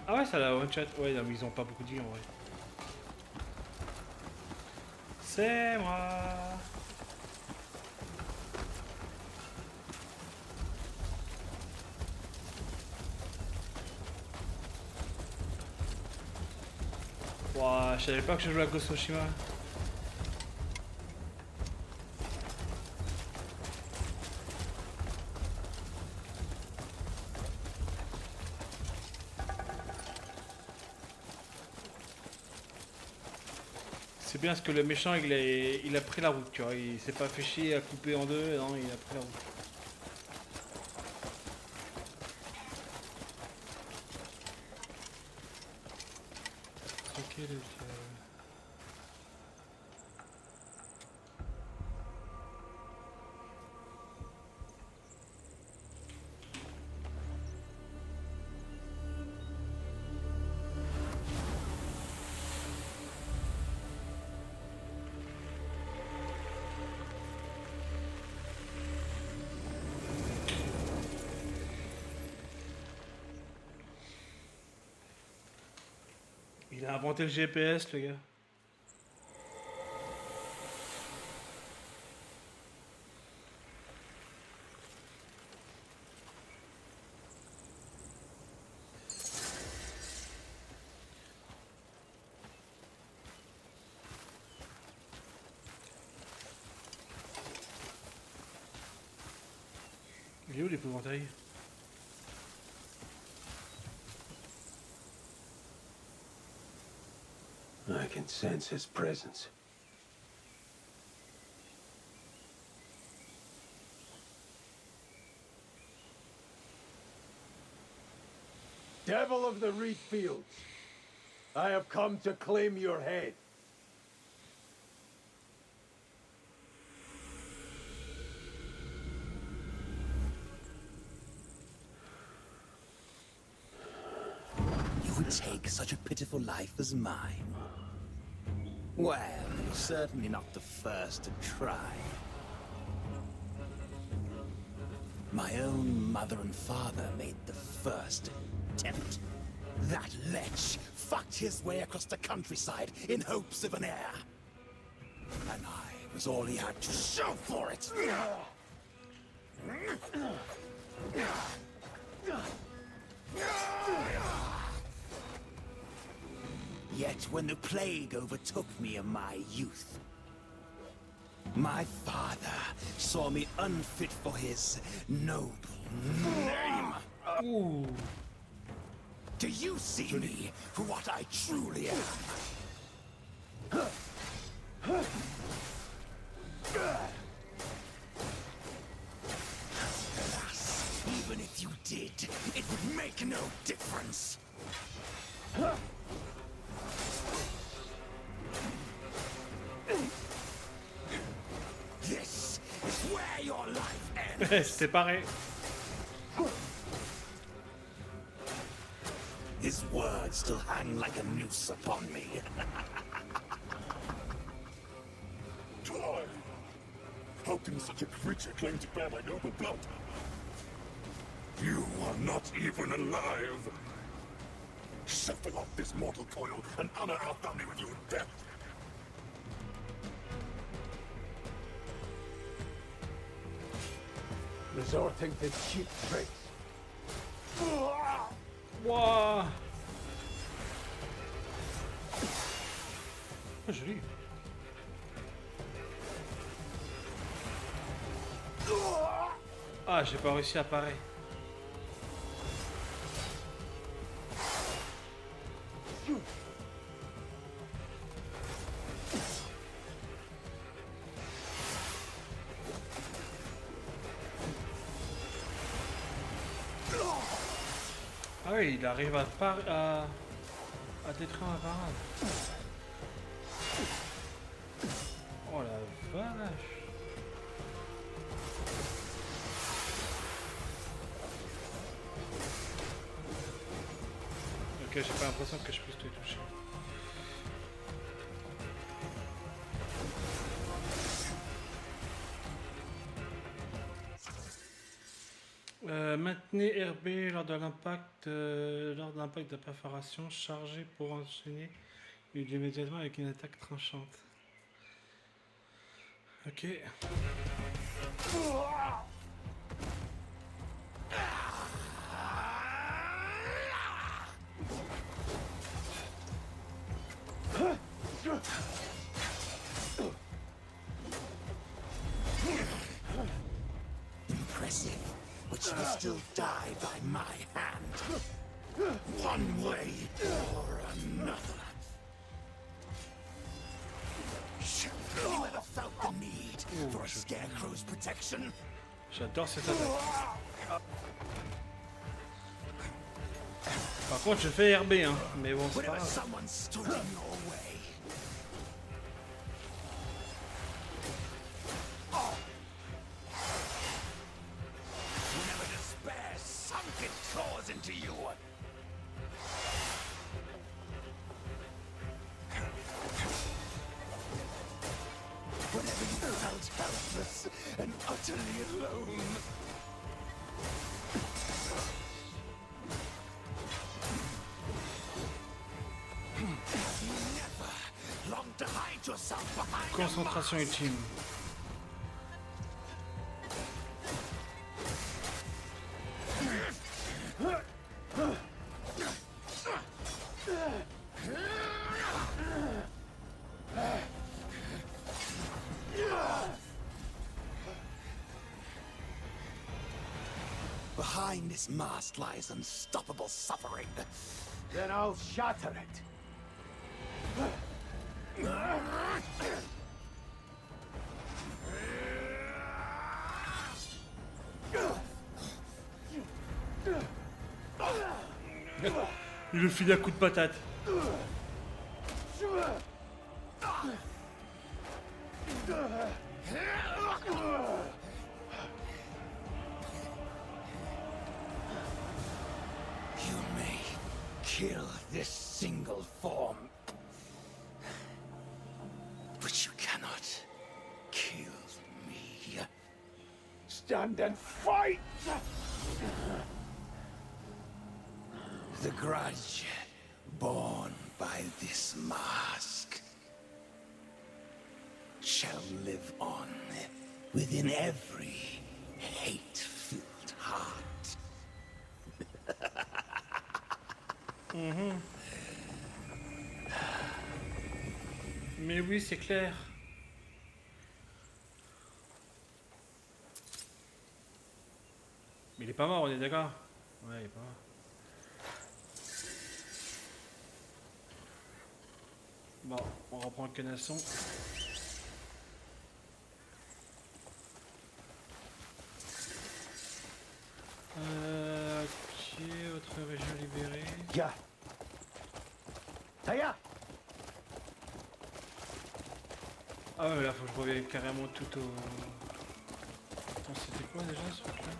Ah ouais, ça l'a one shot. Ouais, non, mais ils ont pas beaucoup de vie en vrai. C'est moi. Ouah, je savais pas que je jouais à Ghost of Tsushima. C'est bien parce que le méchant il a pris la route, tu vois, il s'est pas fait chier à couper en deux, non, il a pris la route. Ok, le Il a inventé le GPS, le gars. Il est où l'épouvantail?
I can sense his presence. Devil of the reed fields, I have come to claim your head.
You would take such a pitiful life as mine? Well, you're certainly not the first to try. My own mother and father made the first attempt. That lech fucked his way across the countryside in hopes of an heir. And I was all he had to show for it. Yet when the plague overtook me in my youth, my father saw me unfit for his noble name.
Ouh.
Do you see me for what I truly am? Alas, even if you did, it would make no difference. This is where your life ends.
C'était pareil.
His words still hang like a noose upon me.
Die! How can such a creature claim to bear my noble blood? You are not even alive! Shuffle off this mortal coil and honor our family with your death!
Resorting to cheap tricks.
Wouah. Oh, joli. Ah, j'ai pas réussi à parer. Ah oui, il arrive à à détruire un varan. Oh la vache. Ok, j'ai pas l'impression que je puisse te toucher. Maintenez RB lors de l'impact de la perforation, chargé pour enchaîner immédiatement avec une attaque tranchante. Ok.
Impressive, but you will still die by my hand. One way or another. You ever felt the need for a scarecrow's protection?
J'adore cette attaque. Par contre, je fais RB, hein, mais bon, c'est pas
Whenever
grave.
someone stood in your way. Whenever despair sunk its claws into you. Whenever you felt helpless and utterly alone. Never long to hide yourself behind a
Concentration
mask.
ultime.
Behind this mask lies unstoppable suffering.
Then I'll shatter it.
Il le file à coup de patate.
You may kill this single form, but you cannot kill me.
Stand and fight!
The grudge born by this mask shall live on within every hate-filled heart.
Mais oui, c'est clair. Mais il est pas mort, on est d'accord? Ouais, il est pas mort. Bon, on reprend le canasson. Ok, autre région libérée.
Ya. Taya!
Ah ouais, là faut que je revienne carrément tout au... Attends, c'était quoi déjà ce truc là?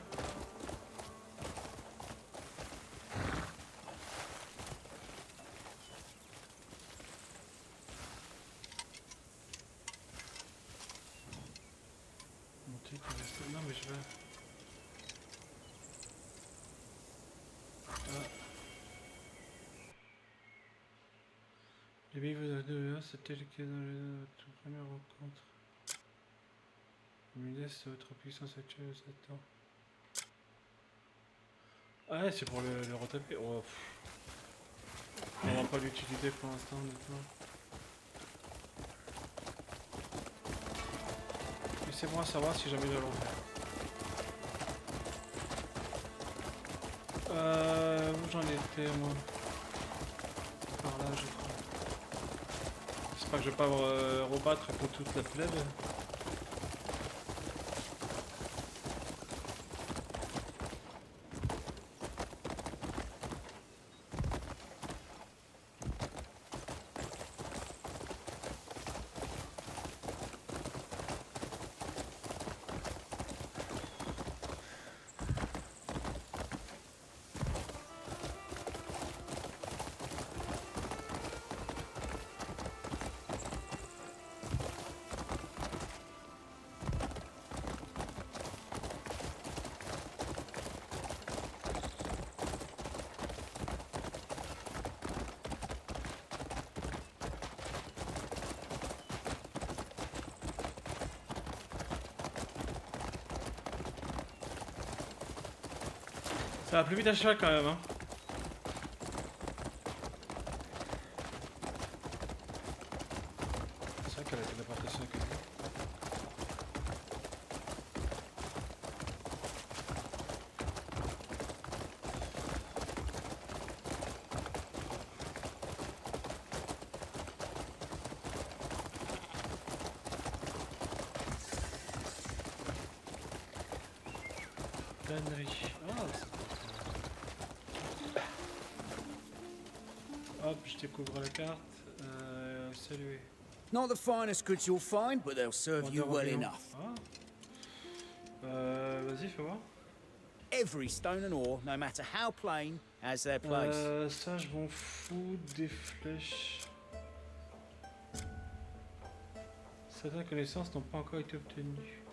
Monter, non mais je vais... Les livres de c'était le cas dans votre première rencontre. Me laisse votre puissance actuelle de 7 ans. Ah ouais, c'est pour le retaper. Oh, on va pas l'utiliser pour l'instant, honnêtement. Laissez-moi savoir si jamais je dois le refaire. Où j'en étais moi? Par là, je crois. J'espère que je vais pas rebattre pour toute la plèbe. Ça va plus vite à cheval quand même, hein. C'est vrai qu'elle a la téléportation à côté. Tannerie. Ah, hop, je découvre la carte. Salut.
Not the finest goods you'll find, but they'll serve you well enough.
Ah. Vas-y, fais voir.
Every stone and ore, no matter how plain, has their place.
Ça, je m'en fous des flèches. Certaines connaissances n'ont pas encore été obtenues.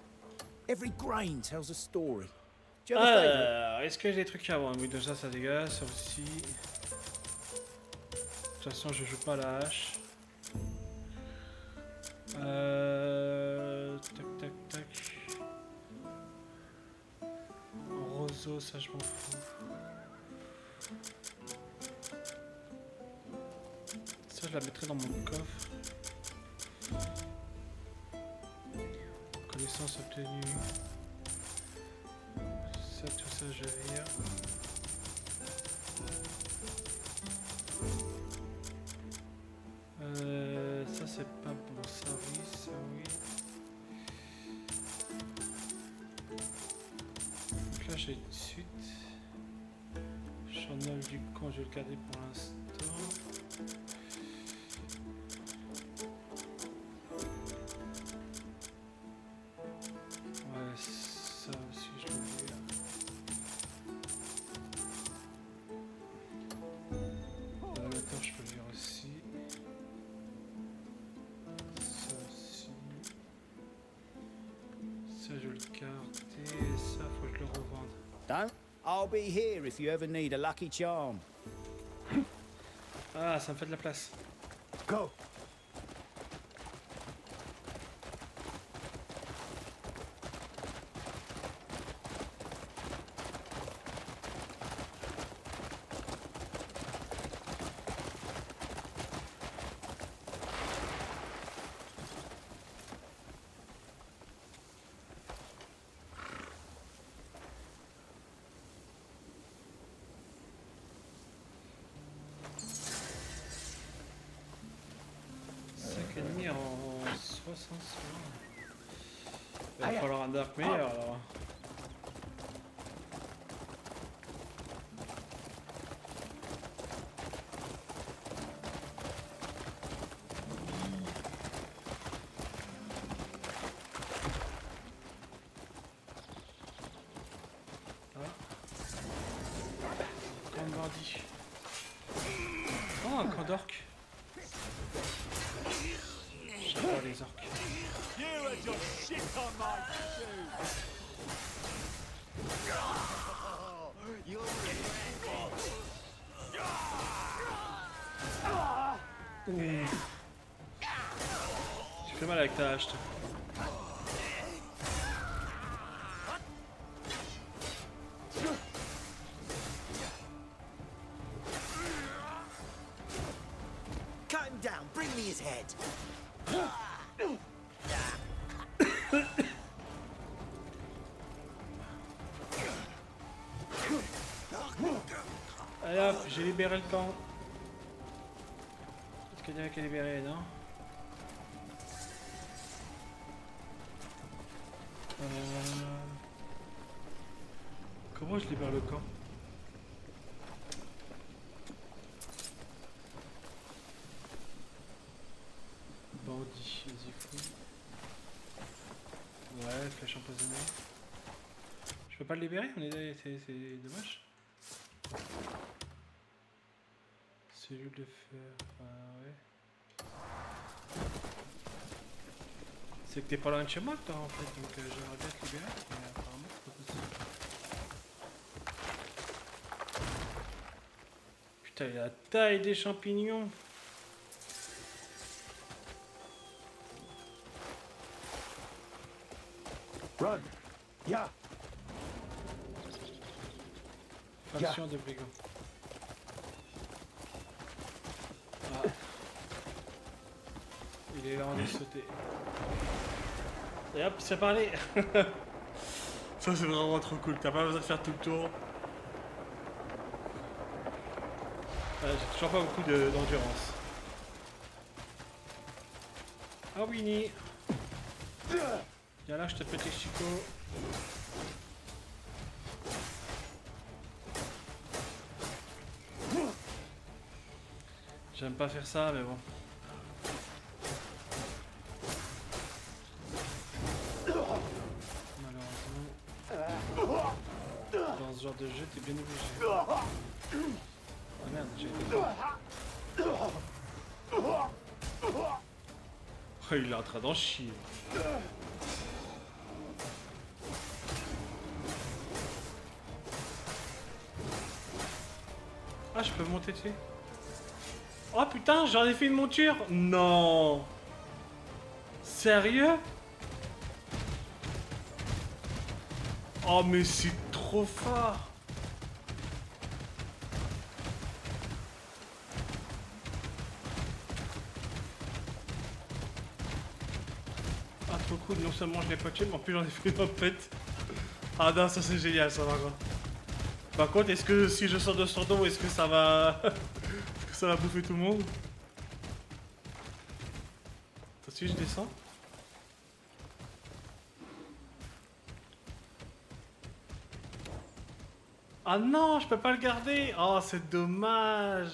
Every grain tells a story. Do you have a favourite?
Est-ce que j'ai des trucs à voir? Oui, déjà ça dégage, ça aussi. De toute façon, je joue pas à la hache. Tac, tac, tac. Roseau, ça je m'en fous. Ça, je la mettrai dans mon coffre. Connaissance obtenue. Ça, tout ça, je vire. Ça, c'est pas bon service, ça oui. Donc là, j'ai une suite. Journal du camp, je vais le garder pour l'instant. Ouais, ça aussi, je le vire. Attends, je peux le lire aussi. Ça aussi. Ça, je vais le garder. Et ça, faut que je le revende.
Don't. I'll be here if you ever need a lucky charm.
Ah, ça me fait de la place.
Go!
Ennemi en 60 secondes. Il va falloir un dark meilleur alors. Un bandit. Oh, un camp d'orque. J'adore les orques. Tu fais mal avec ta hache.
Cut him down. Bring me his head.
Allez hop, j'ai libéré le camp. Est-ce qu'il y en a qui a libéré, non? Comment je libère le camp? Bandit, vas-y fou. Ouais, flèche empoisonnée. Je peux pas le libérer, c'est dommage. Cellule de fer, ouais. C'est que t'es pas loin de chez moi toi en fait, donc j'aimerais bien te libérer, mais apparemment c'est pas possible. Putain, il y a la taille des champignons.
Run! Yeah!
Faction de brigands. Ah. Il est là, on est sauté. Et hop, c'est parlé. Ça c'est vraiment trop cool, t'as pas besoin de faire tout le tour. J'ai toujours pas beaucoup d'endurance. Ah Winnie. Viens là, je te petit Chico. J'aime pas faire ça, mais bon. Malheureusement, dans ce genre de jeu, t'es bien obligé. Ah merde, j'ai été... Oh, il est en train d'en chier. Ah, je peux monter dessus. Oh putain, j'en ai fait une monture. Non. Sérieux? Oh mais c'est trop fort. Ah trop cool, non seulement je l'ai pas tué, mais en plus j'en ai fait une tempête. Ah non, ça c'est génial, ça va quoi. Par contre, est-ce que si je sors de son dos, est-ce que ça va... est-ce que ça va bouffer tout le monde? Attends, si je descends. Ah non, je peux pas le garder. Oh, c'est dommage.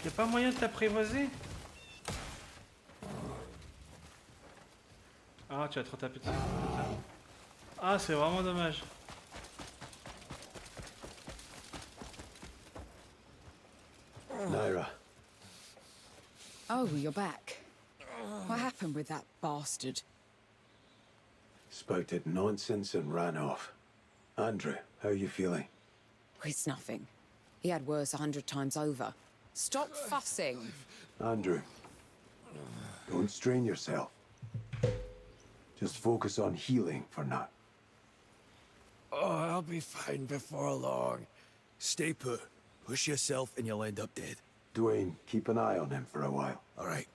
Y'a pas moyen de t'apprivoiser? Ah, tu vas trop taper dessus. Ah, c'est vraiment dommage.
Naira.
Oh, you're back. What happened with that bastard?
Spouted nonsense and ran off. Andrew, how are you feeling?
It's nothing. He had worse 100 times over. Stop fussing.
Andrew, don't strain yourself. Just focus on healing for now.
Oh, I'll be fine before long. Stay put. Push yourself and you'll end up dead.
Dwayne, keep an eye on him for a while.
All right.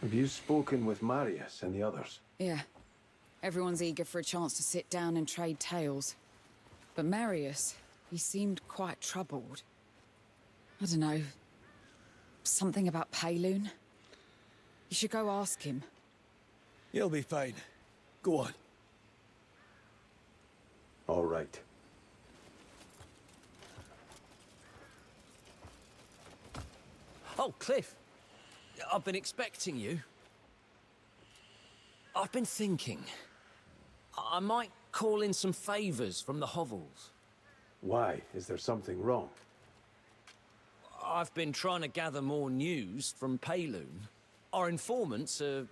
Have you spoken with Marius and the others?
Yeah. Everyone's eager for a chance to sit down and trade tales. But Marius, he seemed quite troubled. I don't know. Something about Payloon? You should go ask him.
You'll be fine. Go on.
All right.
Oh, Cliff. I've been expecting you. I've been thinking. I might call in some favors from the hovels.
Why? Is there something wrong?
I've been trying to gather more news from Payloon. Our informants are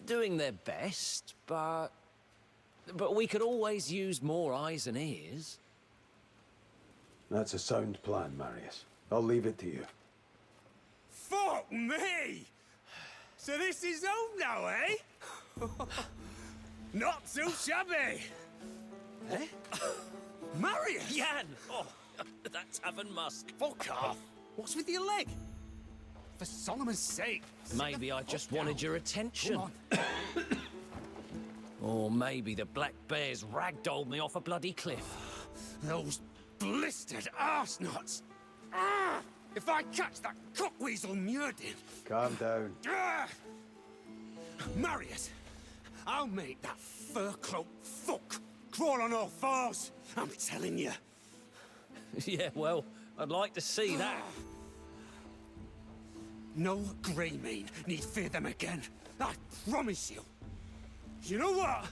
doing their best, but we could always use more eyes and ears.
That's a sound plan, Marius. I'll leave it to you.
Fuck me! So this is home now, eh? Not too shabby! Eh? Marius!
Jan! Oh, that Tavern Musk.
Fuck off! What's with your leg? For Solomon's sake!
Maybe I just wanted your attention.
Come on.
Or maybe the Black Bears ragdolled me off a bloody cliff.
Those blistered arsenuts! Ah! If I catch that cockweasel Muradin!
Calm down.
Ah! Marius! I'll make that fur-cloaked fuck crawl on all fours! I'm telling you!
Yeah, well, I'd like to see that.
No Greymane need fear them again. I promise you. You know what?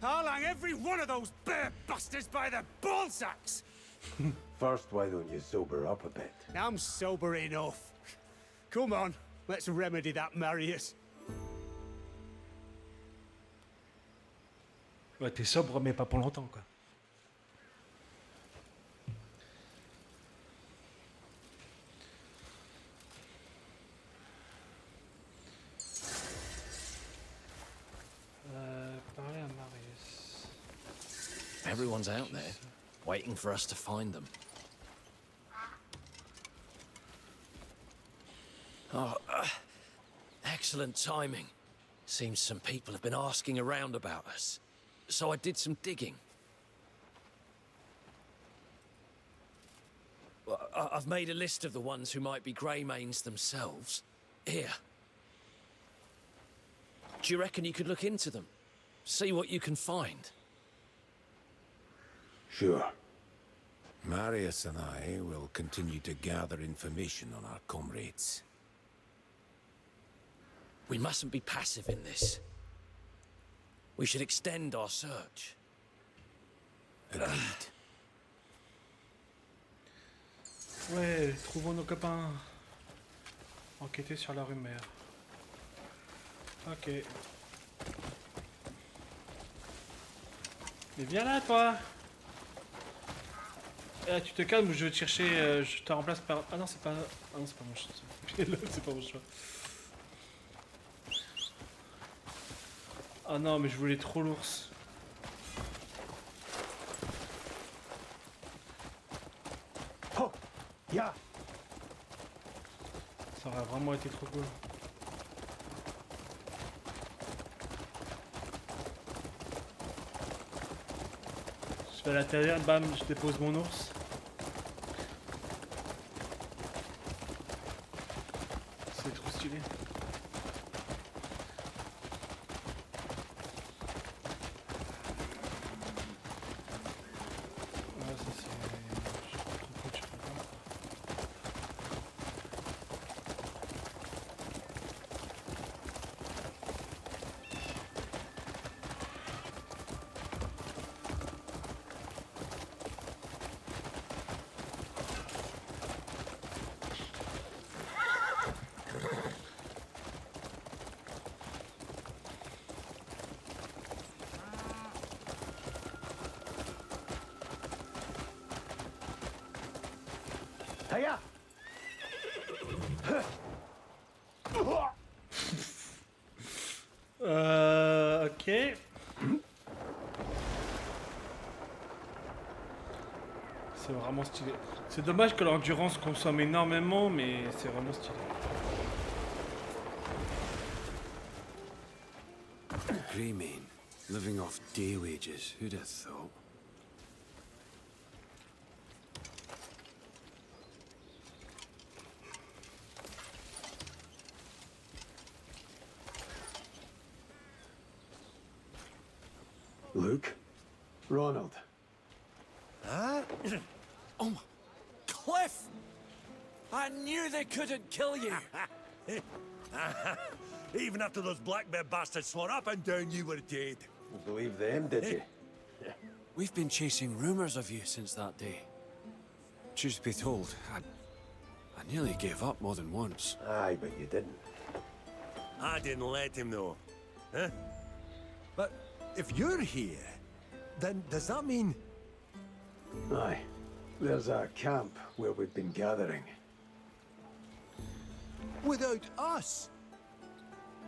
I'll hang every one of those bear bastards by their ballsacks!
First, why don't you sober up a bit?
I'm sober enough. Come on, let's remedy that, Marius.
Ouais, t'es sobre, mais pas pour longtemps, quoi.
Everyone's out there, waiting for us to find them. Oh, excellent timing. Seems some people have been asking around about us. So I did some digging. I've made a list of the ones who might be Greymanes themselves. Here. Do you reckon you could look into them? See what you can find?
Sure.
Marius and I will continue to gather information on our comrades.
We mustn't be passive in this. We should extend our search.
Agreed.
Ouais, trouvons nos copains. Enquêter sur la rumeur. Ok. Mais viens là, toi. Eh, tu te calmes ou je vais te chercher. Je te remplace par. Ah non, c'est pas. Ah non, c'est pas mon choix. C'est pas mon choix. Ah non, mais je voulais trop l'ours.
Oh, yeah.
Ça aurait vraiment été trop cool. Je vais à la taverne, bam, je dépose mon ours. C'est trop stylé. Ouais, ça c'est... Je sais pas trop quoi, je sais pas quoi.
Hiya!
Ok. C'est vraiment stylé. C'est dommage que l'endurance consomme énormément, mais c'est vraiment stylé.
Greymane, living off day wages, who'd have thought?
Luke? Ronald?
Huh? Oh, Cliff! I knew they couldn't kill you!
Even after those black bear bastards swore up and down, you were dead.
You believe them, did you?
We've been chasing rumors of you since that day. Truth be told, I nearly gave up more than once.
Aye, but you didn't.
I didn't let him know. Huh? But if you're here, then does that mean...
Aye. There's a camp where we've been gathering.
Without us?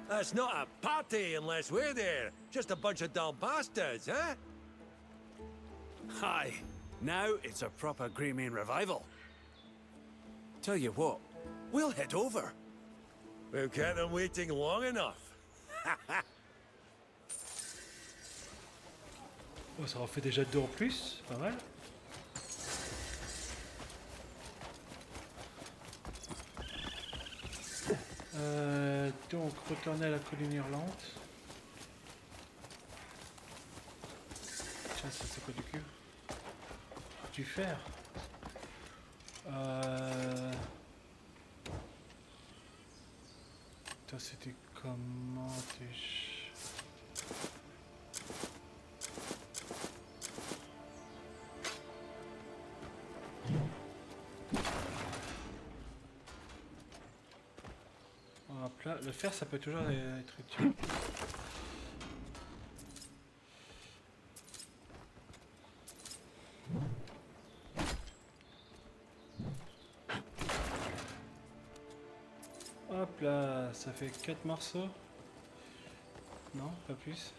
That's not a party unless we're there. Just a bunch of dull bastards, huh?
Aye. Now it's a proper Greymane revival. Tell you what, we'll head over.
We've kept them waiting long enough.
Oh, ça en fait déjà 2 en plus, pas mal. Donc, retourner à la colline hurlante. Tiens, ça c'est quoi du cul? Du fer. Putain, c'était comment déjà? Hop là, le fer ça peut toujours être utile. Hop là, ça fait 4 morceaux. Non, pas plus.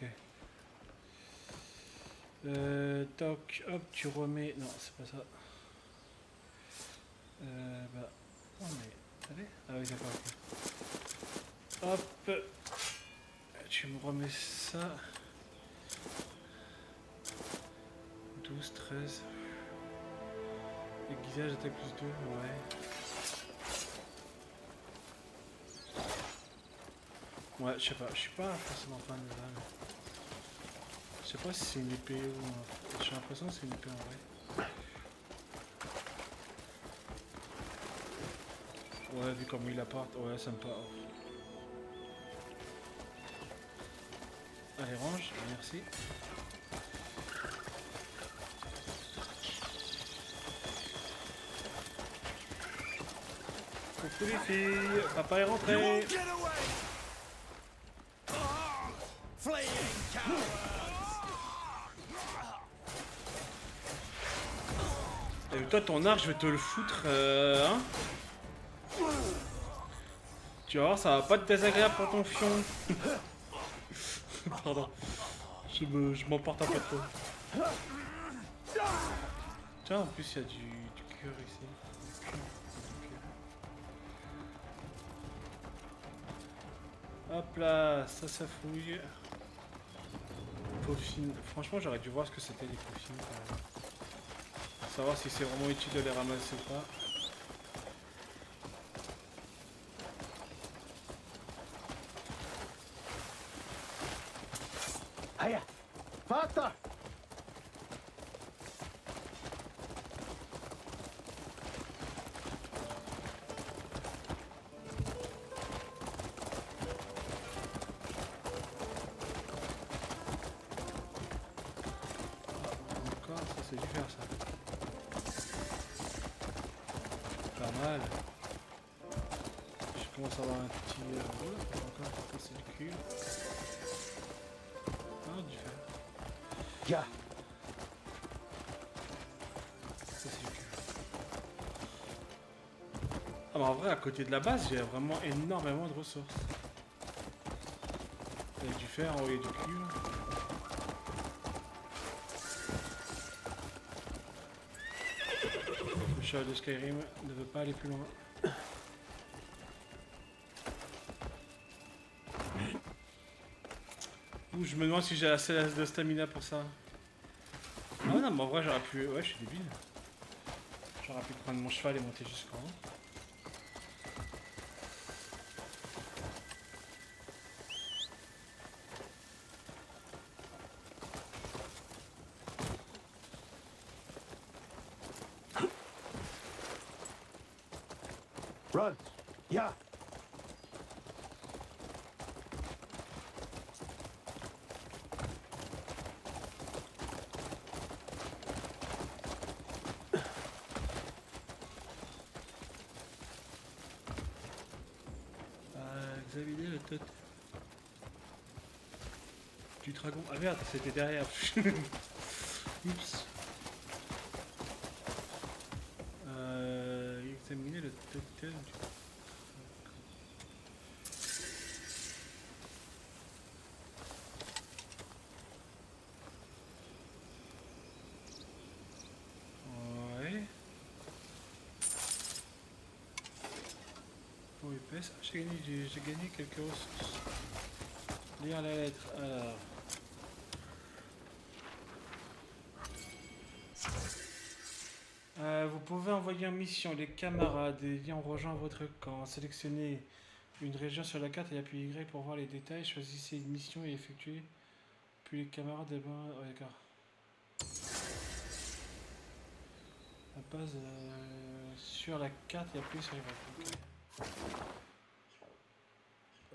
Ok. Toc, hop, tu remets... Non, c'est pas ça. Bah... Oh mais... Allez. Ah oui, d'accord. Ok. Hop. Tu me remets ça. 12, 13... Aiguisage, attaque plus 2, ouais. Ouais, je sais pas, je suis pas forcément fan de ça, mais... Je sais pas si c'est une épée ou... J'ai l'impression que c'est une épée en vrai. Ouais, vu comme il apporte, ouais, ça me parle. Allez, range, merci. Coucou les filles, papa est rentré. Et toi ton arc je vais te le foutre hein. Tu vas voir ça va pas être désagréable pour ton fion. Pardon. Je m'emporte un peu trop. Tiens en plus il y a du cuir ici. Hop là, ça fouille. Peaufine. Franchement, j'aurais dû voir ce que c'était les peaufines. Savoir si c'est vraiment utile de les ramasser ou pas.
Hiya! Faster!
C'est du fer ça. Pas mal. Je commence à avoir un petit... voilà, encore c'est du cul. Ah, du fer.
Yeah.
Ça c'est du cul. Ah bah en vrai à côté de la base j'ai vraiment énormément de ressources. Il y a du fer, il y a du cul. Le chat de Skyrim ne veut pas aller plus loin. Ouh, je me demande si j'ai assez de stamina pour ça. Ah non, mais en vrai j'aurais pu... Ouais, je suis débile. J'aurais pu prendre mon cheval et monter jusqu'en haut.
Run! Yeah!
Examiner le tot. Du dragon. Ah merde, c'était derrière. Oups. Examiner le totem du... Ouais. Pour épaisse. J'ai gagné quelques ressources. Lire la lettre. Alors. Vous pouvez envoyer en mission les camarades ayant rejoint votre camp. Sélectionnez une région sur la carte et appuyez Y pour voir les détails. Choisissez une mission et effectuez. Puis les camarades, eh ben... Ouais, d'accord. La base sur la carte et appuyez sur Y.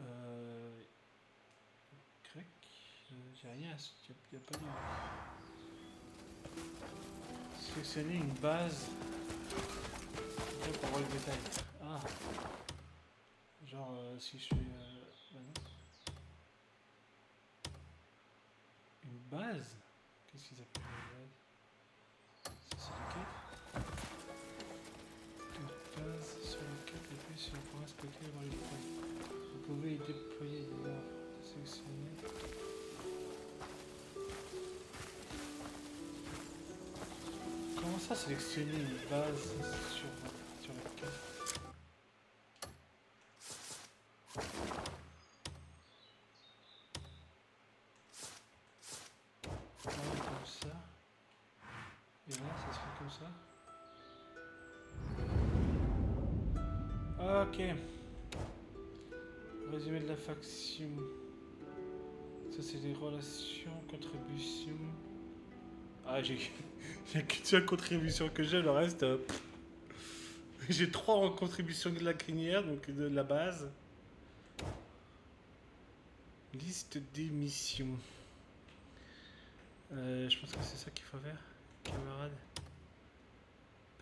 Okay. Crec. J'ai rien. Il n'y a pas de... Sélectionner une base pour voir le détail. Ah, genre si je fais bah non. Une base. Qu'est-ce qu'ils appellent une base? Ça c'est la quête. Une base sur la quête et puis sur pour inspecter et voir les détails. Vous pouvez y déployer des arbres. Sélectionner. ça sélectionner une base sur la carte? Comme ça. Et là, ça se fait comme ça. Ok. Résumé de la faction. Ça, c'est des relations, contributions. Ah, j'ai qu'une seule contribution que j'ai, le reste. J'ai 3 en contribution de la crinière, donc de la base. Liste des missions. Je pense que c'est ça qu'il faut faire, camarade.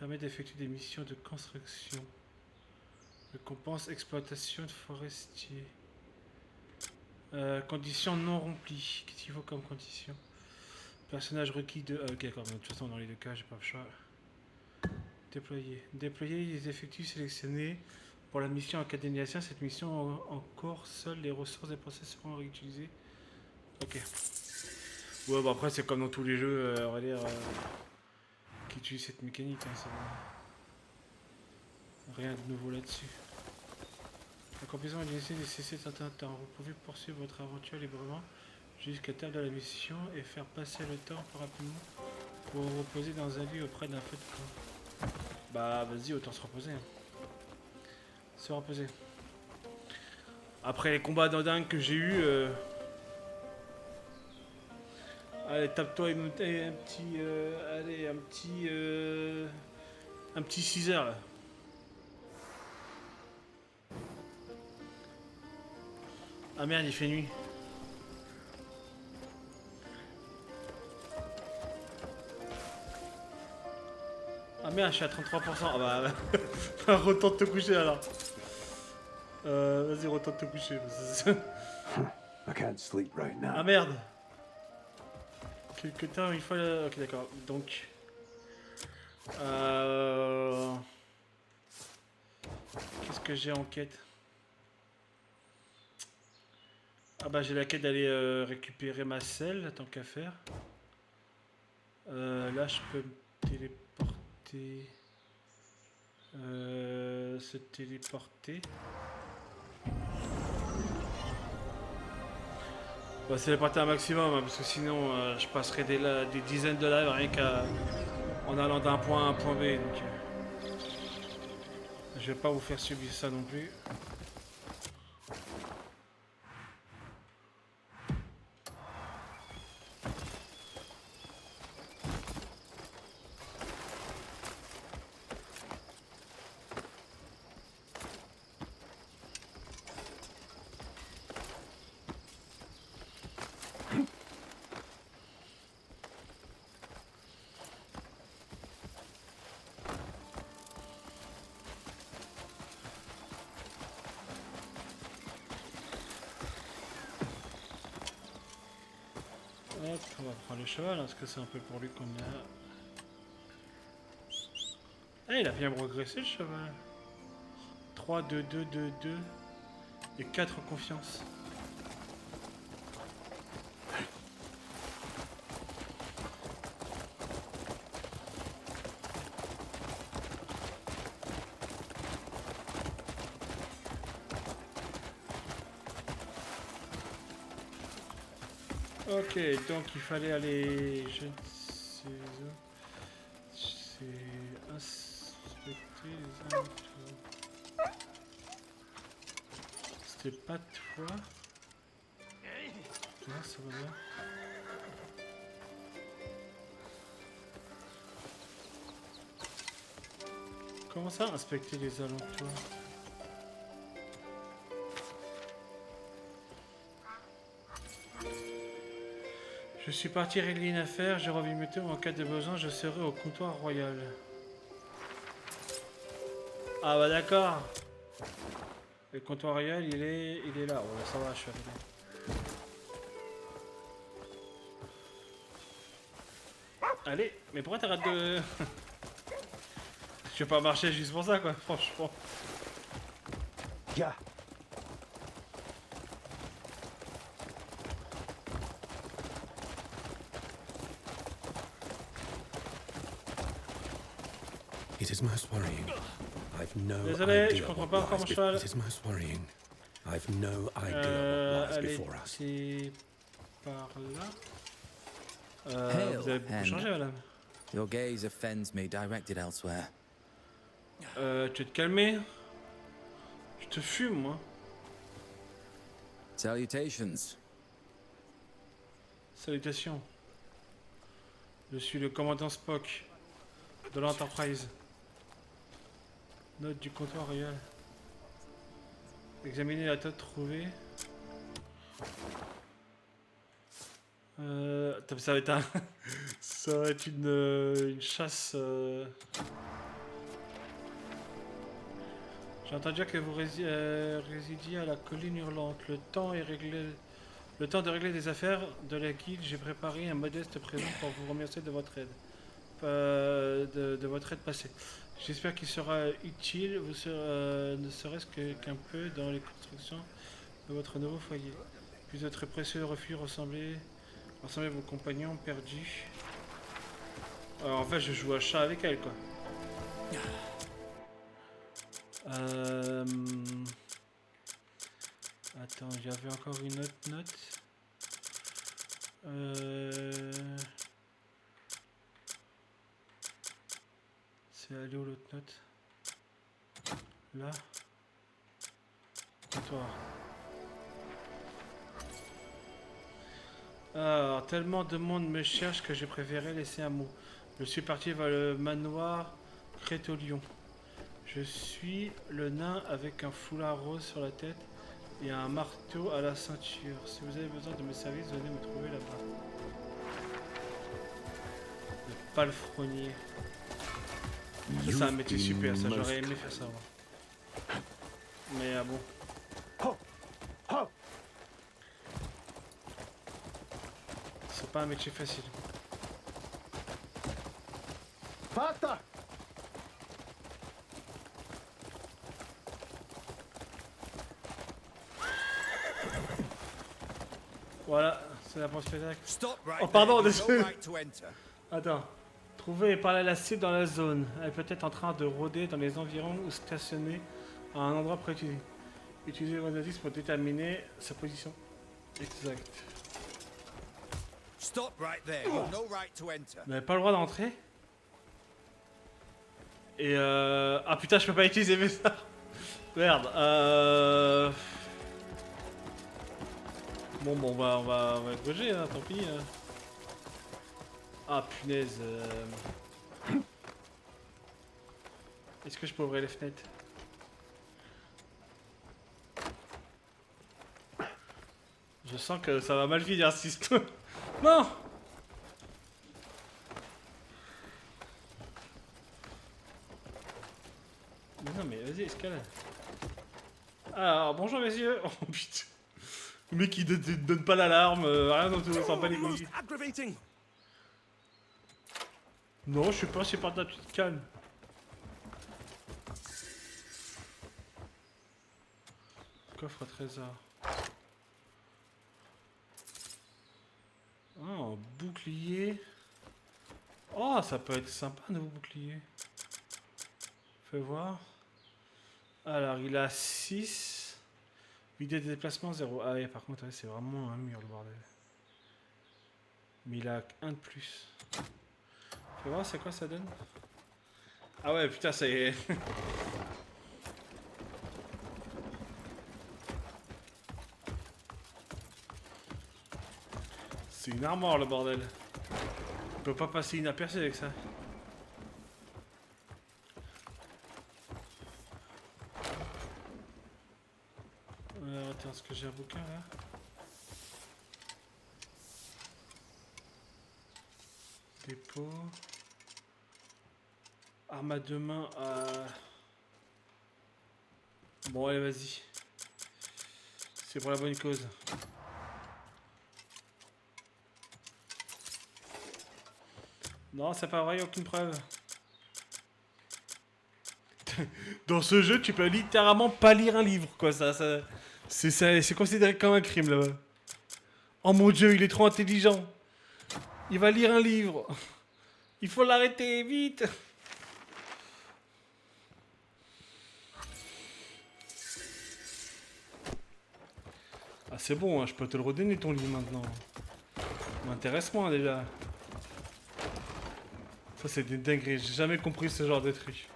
Permet d'effectuer des missions de construction. Récompense exploitation de forestier. Conditions non remplies. Qu'est-ce qu'il faut comme condition? Personnage requis de... ok, d'accord, de toute façon, dans les deux cas, j'ai pas le choix. Déployer. Déployer les effectifs sélectionnés pour la mission académicien. Cette mission en cours, seules les ressources des process seront réutilisées. Ok. Ouais, bah après, c'est comme dans tous les jeux, on va dire, qui utilisent cette mécanique. Hein, rien de nouveau là-dessus. L'accomplissement est nécessaire certain temps. Vous pouvez poursuivre votre aventure librement jusqu'à terme de la mission et faire passer le temps plus rapidement pour vous reposer dans un lit auprès d'un feu de camp. Bah vas-y, autant se reposer. Hein. Se reposer. Après les combats dingues que j'ai eu, allez, tape-toi un petit, allez, un petit 6 heures là. Ah merde, il fait nuit. Ah merde, je suis à 33%. Ah bah, retente de te coucher alors. Vas-y, retente de te coucher.
I can't sleep right now.
Ah merde. Quelque temps, il faut... Ok, d'accord. Donc... Qu'est-ce que j'ai en quête? Ah bah j'ai la quête d'aller récupérer ma selle, tant qu'à faire. Là je peux me téléporter. Se téléporter. On va se téléporter un maximum, hein, parce que sinon je passerai des dizaines de lives rien qu'en allant d'un point A à un point B. Donc, je vais pas vous faire subir ça non plus. Hop, on va prendre le cheval, hein, parce que c'est un peu pour lui qu'on a... Ah, il a bien progressé le cheval. 3, 2, 2, 2, 2 et 4 confiance. Ok, donc il fallait aller... Je ne sais pas... C'est... inspecter les alentours. C'était pas toi? Non, ça va bien. Comment ça, inspecter les alentours? Je suis parti régler une affaire, j'ai revu mes tours, en cas de besoin, je serai au comptoir royal. Ah bah d'accord. Le comptoir royal, il est là. Ouais, ça va, je suis arrivé. Allez, mais pourquoi t'arrêtes de... Je vais pas marcher juste pour ça, quoi, franchement.
Yeah.
It is most worrying. I've no
Désolé, je
idea
comprends
what
pas encore
lies
mon
be-
cheval.
It is most worrying. I've no idea what lies
Allez,
before us.
c'est par là.
Hail,
Vous avez beaucoup
Hen.
changé, madame.
Your gaze offends me, directed elsewhere.
Tu vas te calmer. Je te fume, moi.
Salutations.
Salutations. Je suis le commandant Spock de l'Enterprise. Note du comptoir royal. Examiner la tête trouvée. Ça va être un... ça va être une chasse... J'ai entendu que vous résidiez à la colline hurlante. Le temps de régler des affaires de la guilde, j'ai préparé un modeste présent pour vous remercier de votre aide. De votre aide passée. J'espère qu'il sera utile, ne serait-ce qu'un peu dans les constructions de votre nouveau foyer. Puis votre précieux refuge ressemblez à vos compagnons perdus. Alors, en fait, je joue à chat avec elle, quoi. Attends, j'avais encore une autre note. C'est allé où l'autre note? Là. Toi. Alors, tellement de monde me cherche que j'ai préféré laisser un mot. Je suis parti vers le manoir Crétolion. Je suis le nain avec un foulard rose sur la tête et un marteau à la ceinture. Si vous avez besoin de mes services, venez me trouver là-bas. Le palefrenier. Ça, c'est un métier super, ça, j'aurais aimé faire ça. Ouais. Mais bon. C'est pas un métier facile.
Faster!
Voilà, c'est la pause spectacle.
Stop right
Oh pardon,
there. You've no
désolé.
right to enter.
Attends. Trouver et parler à la cible dans la zone. Elle est peut-être en train de rôder dans les environs ou stationner à un endroit précis. Utilisez vos indices pour déterminer sa position exacte.
Stop right there. You've no right to enter.
Vous n'avez pas le droit d'entrer. Et ah putain, je peux pas utiliser mes armes. Merde. Bon, on va gauger, hein, tant pis. Ah punaise. Est-ce que je peux ouvrir les fenêtres? Je sens que ça va mal finir si c'est... Non! Mais non mais vas-y, escalade. Alors, bonjour messieurs. Oh putain. Le mec il donne pas l'alarme, rien dans tout, on s'en bat les couilles. Non, je suis pas supportable, tu te calmes. Coffre à trésor. Oh, bouclier. Oh, ça peut être sympa un nouveau bouclier. Fais voir. Alors, il a 6. Vidéo de déplacement 0. Ah ouais, par contre, ouais, c'est vraiment un mur le bordel. Mais il a un de plus. Fais voir, c'est quoi ça donne? Ah ouais, putain, ça y est. C'est une armoire le bordel. On peut pas passer inaperçu avec ça. Attends, est-ce que j'ai un bouquin là? Dépôt. Arme à deux mains à... Bon allez vas-y. C'est pour la bonne cause. Non, c'est pas vrai, y'a aucune preuve. Dans ce jeu, tu peux littéralement pas lire un livre, quoi. C'est considéré comme un crime, là-bas. Oh mon dieu, il est trop intelligent. Il va lire un livre. Il faut l'arrêter, vite. Ah c'est bon, hein, je peux te le redonner ton lit maintenant. M'intéresse moins déjà. Ça c'est des dingueries, j'ai jamais compris ce genre de truc.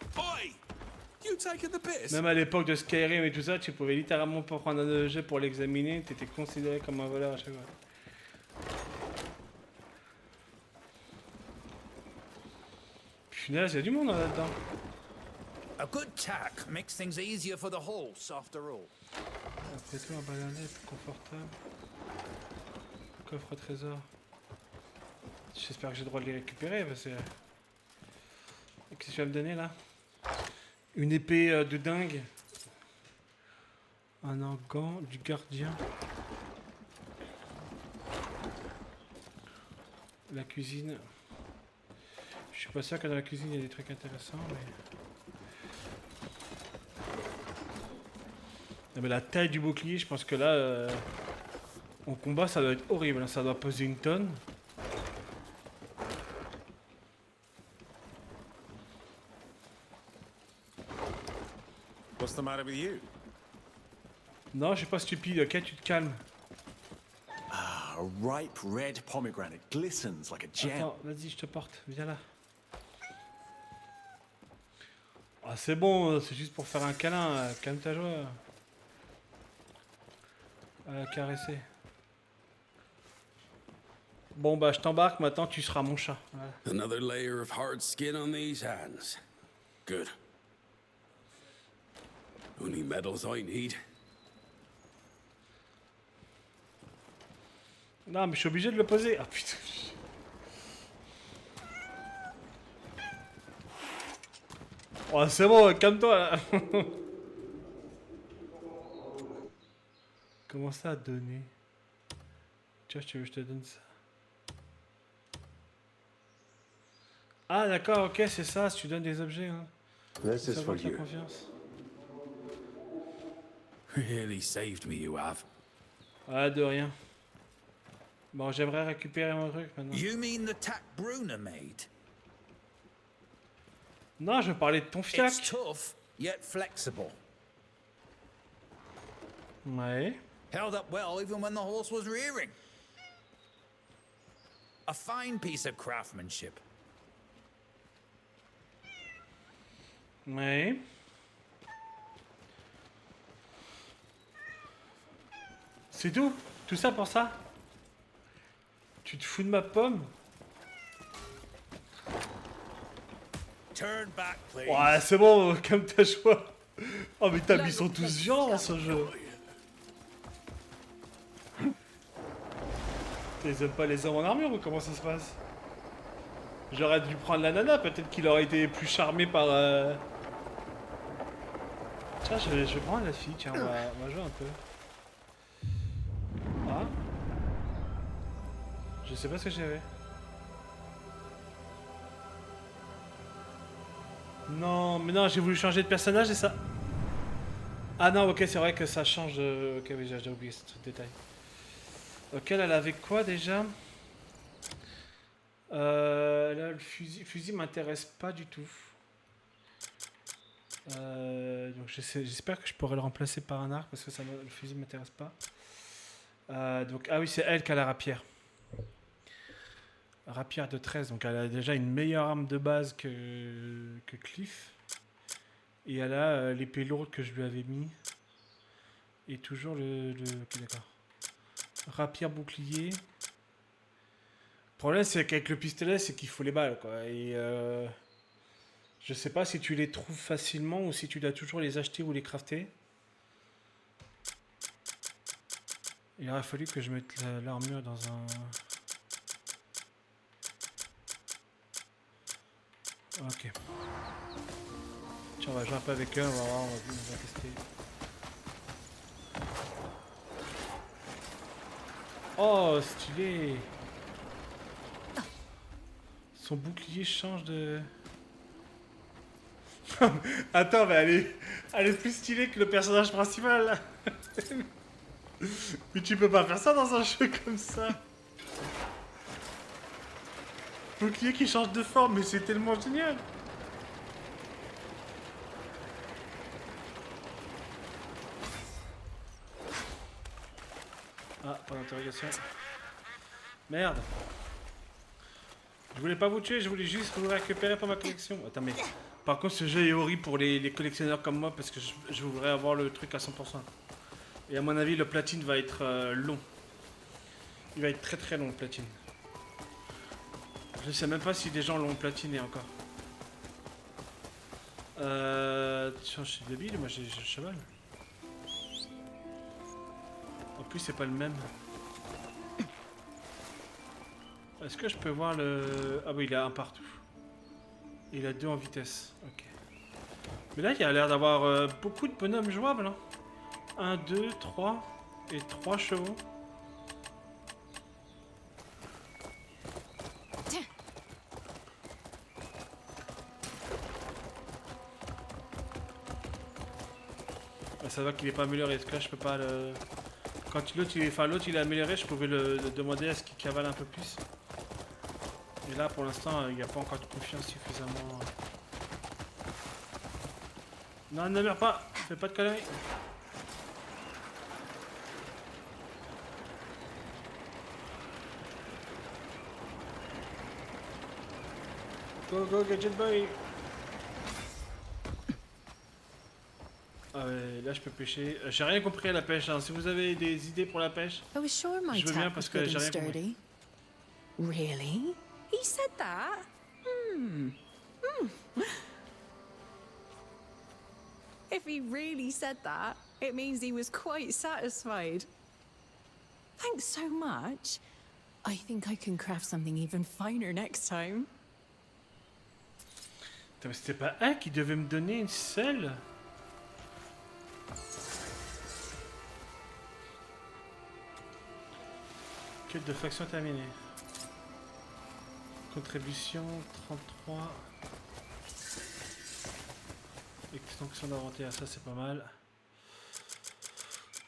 Même à l'époque de Skyrim et tout ça, tu pouvais littéralement pas prendre un objet pour l'examiner, t'étais considéré comme un voleur à chaque fois. Punaise, il y a du monde là-dedans.
A good tack makes things easier for the horse, after all.
Après tout, un balader plus confortable. Coffre au trésor. J'espère que j'ai le droit de les récupérer parce que... Qu'est-ce que tu vas me donner là? Une épée de dingue. Un gant du gardien. La cuisine. Je suis pas sûr que dans la cuisine il y a des trucs intéressants, mais... Non, mais la taille du bouclier, je pense que là... en combat ça doit être horrible, hein. Ça doit peser une tonne.
What's the matter with you?
Non, je suis pas stupide, ok, tu te calmes.
Ah, a ripe red pomegranate glistens like a gem.
Attends, vas-y, je te porte, viens là. Ah, c'est bon, c'est juste pour faire un câlin, calme ta joie. Caresser. Bon, bah, je t'embarque, maintenant tu seras mon chat. Voilà.
Another layer of hard skin on these hands. Good. Only metals I need.
Non, mais je suis obligé de le poser. Ah putain. Oh, c'est bon, calme-toi là. Comment ça à donner? Tiens, tu veux que je te donne ça? Ah d'accord, ok, c'est ça, si tu donnes des objets. Hein.
This is for you.
Confiance.
Really saved me, you have.
Ah, de rien. Bon, j'aimerais récupérer mon truc maintenant.
You mean the tack Bruna made?
Non, je veux parler de ton fiac.
It's tough, yet flexible.
Ouais.
Held up well even when the horse was rearing. A fine piece of craftsmanship.
Ouais. C'est tout? Tout ça pour ça? Tu te fous de ma pomme?
Turn back, please.
Ouais, c'est bon, comme ta joie. Oh, mais t'as mis sont tous violents dans ce jeu. Ils aiment pas les hommes en armure ou comment ça se passe? J'aurais dû prendre la nana, peut-être qu'il aurait été plus charmé par... Tiens, je vais prendre la fille, tiens, on va jouer un peu. Ah? Je sais pas ce que j'avais. Non, mais non, j'ai voulu changer de personnage et ça... Ah non, ok, c'est vrai que ça change de... Ok, oui, j'ai oublié ce détail. Ok, elle avait quoi déjà? Là, le fusil m'intéresse pas du tout. Donc j'espère que je pourrai le remplacer par un arc parce que le fusil m'intéresse pas. Donc, ah oui, c'est elle qui a la rapière. Rapière de 13, donc elle a déjà une meilleure arme de base que Cliff. Et elle a l'épée lourde que je lui avais mis. Et toujours ok, d'accord. Rapière bouclier. Le problème c'est qu'avec le pistolet c'est qu'il faut les balles quoi. Et je sais pas si tu les trouves facilement ou si tu dois toujours les acheter ou les crafter. Il aurait fallu que je mette l'armure dans un... Ok. Tiens, on va jouer un peu avec eux, on va voir, on va tester. Oh, stylé! Son bouclier change de... Attends, mais elle est plus stylée que le personnage principal. Mais tu peux pas faire ça dans un jeu comme ça. Bouclier qui change de forme, mais c'est tellement génial. Ah, pas d'interrogation. Merde. Je voulais pas vous tuer, je voulais juste vous récupérer pour ma collection. Attends, mais... Par contre, ce jeu est horrible pour les collectionneurs comme moi parce que je voudrais avoir le truc à 100%. Et à mon avis, le platine va être long. Il va être très très long, le platine. Je sais même pas si des gens l'ont platiné encore. Tiens, je suis débile, moi j'ai le cheval. En plus, c'est pas le même. Est-ce que je peux voir le... Ah oui, il a un partout. Il a 2 en vitesse. Ok. Mais là, il a l'air d'avoir beaucoup de bonhommes jouables. Hein. 1, 2, 3 et 3 chevaux. Ça va qu'il est pas amélioré, parce que là je peux pas le... Quand l'autre il est amélioré, je pouvais le demander à ce qu'il cavale un peu plus. Et là pour l'instant il n'y a pas encore de confiance suffisamment. Non, ne meurs pas, fais pas de conneries. Go go gadget boy. Ah ouais, là je peux pêcher. J'ai rien compris à la pêche. Hein. Si vous avez des idées pour la pêche,
I was sure my
je veux bien
tap
parce
was
que
good
j'ai
and
rien compris.
sturdy. Really? He said that? If he really said that, it means he was quite satisfied. Thanks so much. I think I can craft something even finer next time.
Putain, mais c'était pas elle qui devait me donner une selle? Quête de faction terminée. Contribution 33. Extinction d'inventaire, ça c'est pas mal.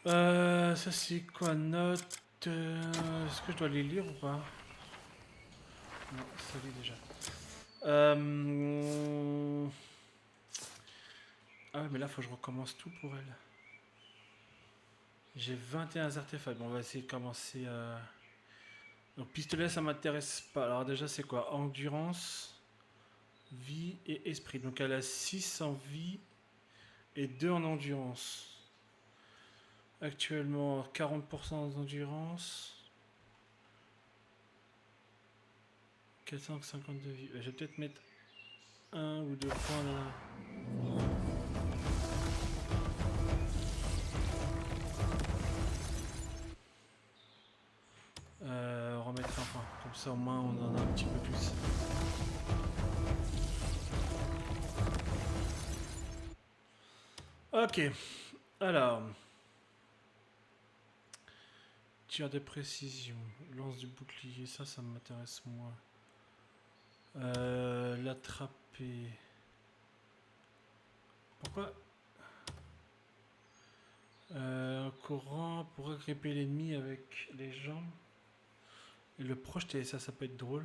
Ça c'est quoi? Note. Est-ce que je dois les lire ou pas? Non, ça lit déjà. Ah ouais, mais là faut que je recommence tout pour elle. J'ai 21 artefacts. Bon, on va essayer de commencer. Donc pistolet ça m'intéresse pas. Alors déjà c'est quoi? Endurance, vie et esprit. Donc elle a 6 en vie et 2 en endurance. Actuellement 40% d'endurance. 452 vie. Je vais peut-être mettre 1 ou 2 points là. Remettre un point, comme ça au moins on en a un petit peu plus. Ok, alors tir de précision, lance du bouclier, ça m'intéresse moins. L'attraper. Pourquoi courant pour agripper l'ennemi avec les jambes. Et le projeter, ça peut être drôle.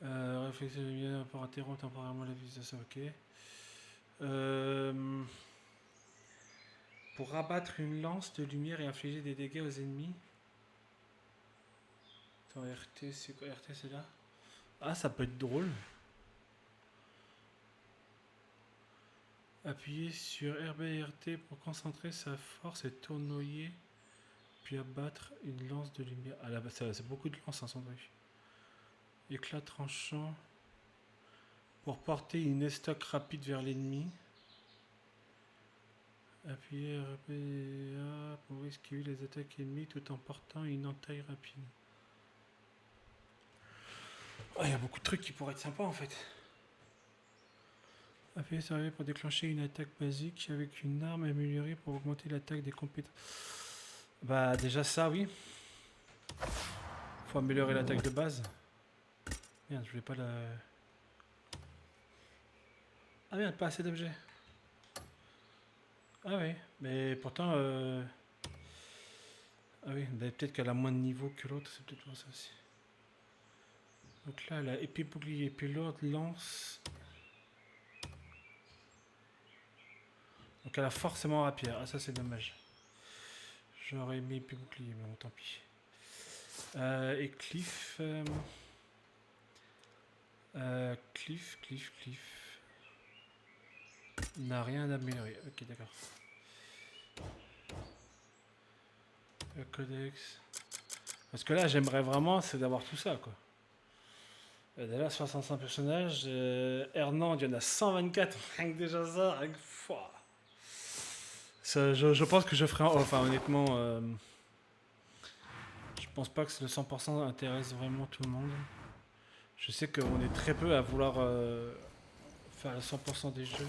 Réflexion de lumière pour interrompre temporairement la visée, ça ok. Pour abattre une lance de lumière et infliger des dégâts aux ennemis. Attends, RT, c'est quoi RT, c'est là? Ah, ça peut être drôle. Appuyer sur RB et RT pour concentrer sa force et tournoyer. Puis abattre une lance de lumière. Ah là, c'est beaucoup de lances, hein, sans doute. Éclat tranchant. Pour porter une estoc rapide vers l'ennemi. Appuyer RPA pour esquiver les attaques ennemies tout en portant une entaille rapide. Oh, il y a beaucoup de trucs qui pourraient être sympas en fait. Appuyer sur RB pour déclencher une attaque basique avec une arme améliorée pour augmenter l'attaque des compétences. Bah déjà ça oui. Faut améliorer l'attaque de base. Merde, je voulais pas la... Ah merde, pas assez d'objets. Ah oui, mais pourtant... Ah oui, peut-être qu'elle a moins de niveau que l'autre, c'est peut-être pour ça aussi. Donc là, elle a épée bouclier, épée lourde, lance... Donc elle a forcément rapière, ah ça c'est dommage. J'aurais aimé épée bouclier, mais bon, tant pis. Et Cliff... Cliff... n'a rien amélioré. Ok, d'accord. Le codex... Parce que là, j'aimerais vraiment, c'est d'avoir tout ça, quoi. D'ailleurs, 65 personnages. Hernand, il y en a 124. Rien que déjà ça, rien que... Ça, je pense que je ferai... Enfin, honnêtement... je pense pas que le 100% intéresse vraiment tout le monde. Je sais qu'on est très peu à vouloir faire le 100% des jeux.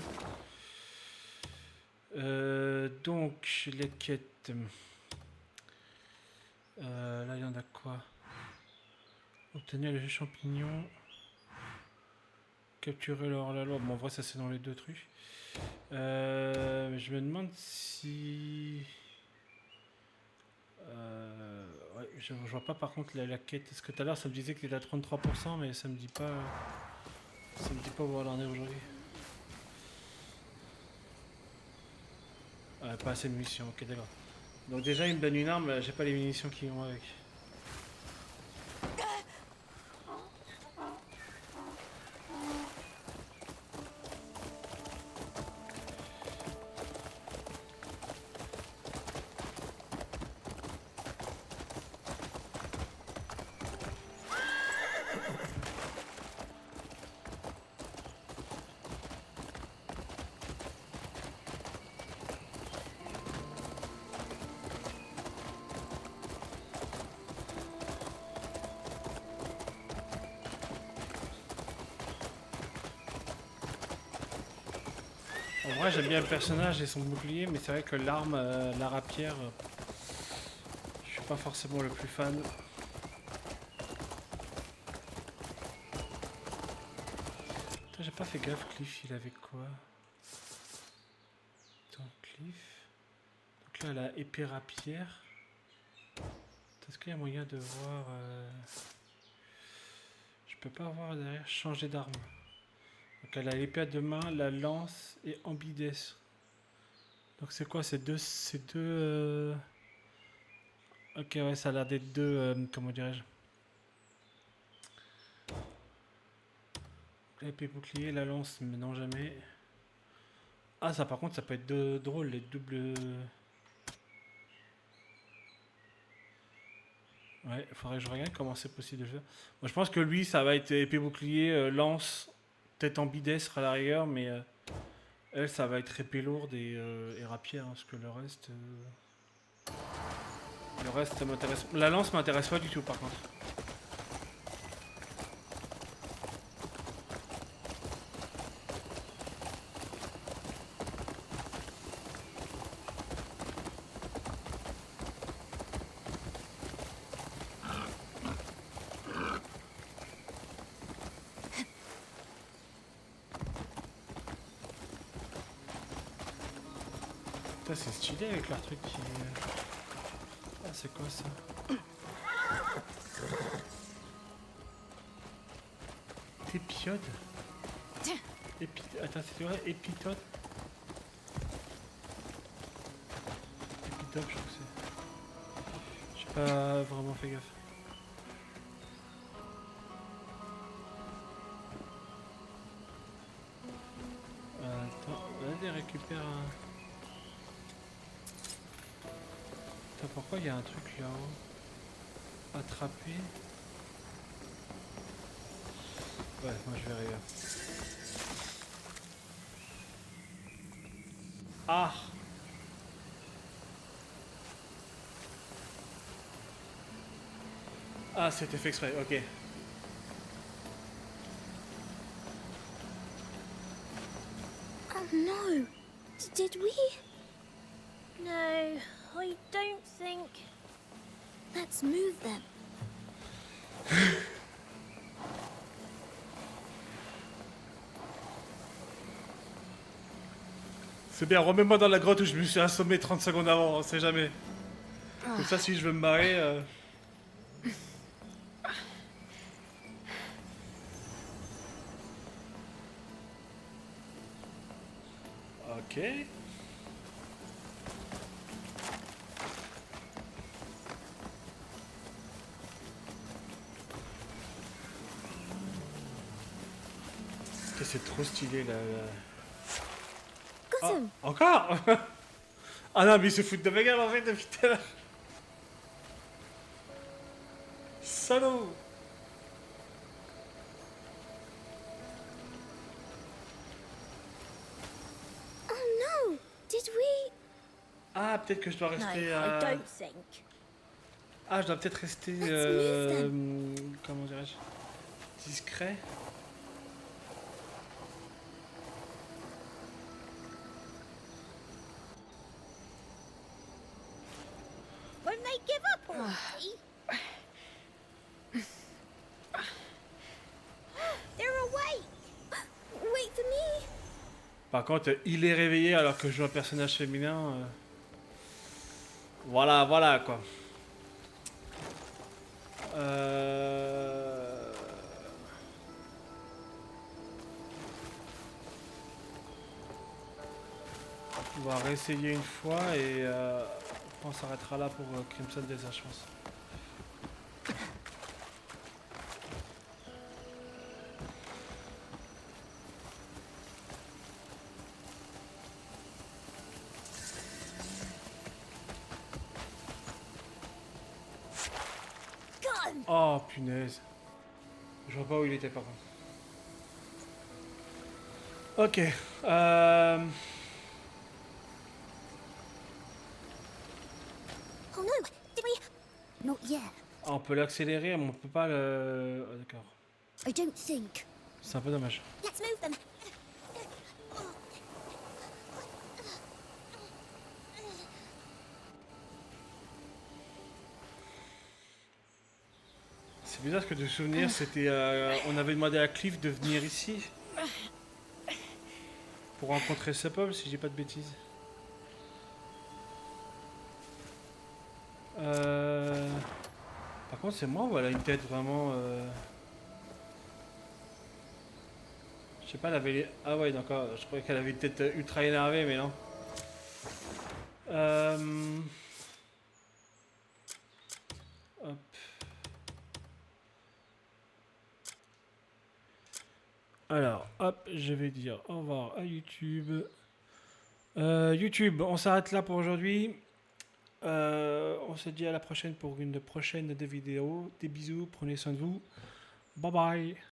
Donc, les quêtes... là, il y en a quoi? Obtenir les jeux champignons. Capturer leur la loi. Bon, en vrai, ça c'est dans les deux trucs. Je me demande si... ouais, je vois pas par contre la quête. Est-ce que tout à l'heure ça me disait qu'il était à 33%, mais ça me dit pas... Ça me dit pas où elle en est aujourd'hui. Pas assez de munitions, ok d'accord. Donc déjà il me donne une arme, j'ai pas les munitions qui vont avec. En vrai j'aime bien le personnage et son bouclier, mais c'est vrai que l'arme, la rapière, je suis pas forcément le plus fan. Putain, j'ai pas fait gaffe, Cliff il avait quoi? Attends, Cliff. Donc là elle a épée rapière. Est-ce qu'il y a moyen de voir... Je peux pas voir derrière changer d'arme. Donc elle a l'épée à deux mains, la lance et ambidestre. Donc c'est quoi ces deux... Ok ouais, ça a l'air d'être deux... comment dirais-je? L'épée bouclier, la lance, mais non jamais. Ah ça par contre ça peut être drôle, les doubles... Ouais, il faudrait que je regarde comment c'est possible de le faire. Moi je pense que lui ça va être épée bouclier, lance... Peut-être ambidestre à la rigueur, mais elle, ça va être épée lourde et rapière, hein, parce que le reste, ça m'intéresse. La lance m'intéresse pas du tout, par contre. C'est stylé avec leur truc qui... Ah c'est quoi ça? Épiode? Attends, c'est vrai, épitode? Épitode, je crois que c'est... J'ai pas vraiment fait gaffe. Attends, vas-y récupère un... Pourquoi il y a un truc là-haut? Attraper? Ouais, moi je vais rire. Ah! Ah, c'était fait exprès, ok.
Oh no! Did we? No, I don't think. Let's move them.
C'est bien, remets-moi dans la grotte où je me suis assommé 30 secondes avant, on sait jamais. Comme ça, si je veux me barrer... Ok. Putain, c'est trop stylé là.
Got him.
Encore. Ah non, mais ils se foutent de ma gueule en fait depuis tout à l'heure. Salaud.
Oh no! Did we?
Ah, peut-être que je dois
No,
rester.
I don't think.
Ah, je dois peut-être rester.
Let's
Comment dirais-je? Discret.
When they give up already? They're awake. Wait for me.
Par contre, il est réveillé alors que je joue un personnage féminin. Voilà, voilà quoi. On va réessayer une fois et on s'arrêtera là pour Crimson Desert, je pense. Oh punaise. Je vois pas où il était par contre. Ok.
Oh no! Did we? Not yet.
Ah, on peut l'accélérer, mais on peut pas le... Ah, d'accord.
I don't think.
C'est un peu dommage.
Let's move them.
C'est bizarre parce que de souvenir, c'était... on avait demandé à Cliff de venir ici. Pour rencontrer Supple, si j'ai pas de bêtises. Par contre, c'est moi ou elle a une tête vraiment... Je sais pas, elle avait... Ah ouais, d'accord. Je croyais qu'elle avait une tête ultra énervée, mais non. Hop. Alors, hop, je vais dire au revoir à YouTube. YouTube, on s'arrête là pour aujourd'hui. On se dit à la prochaine pour une prochaine vidéo. Des bisous, prenez soin de vous. Bye bye.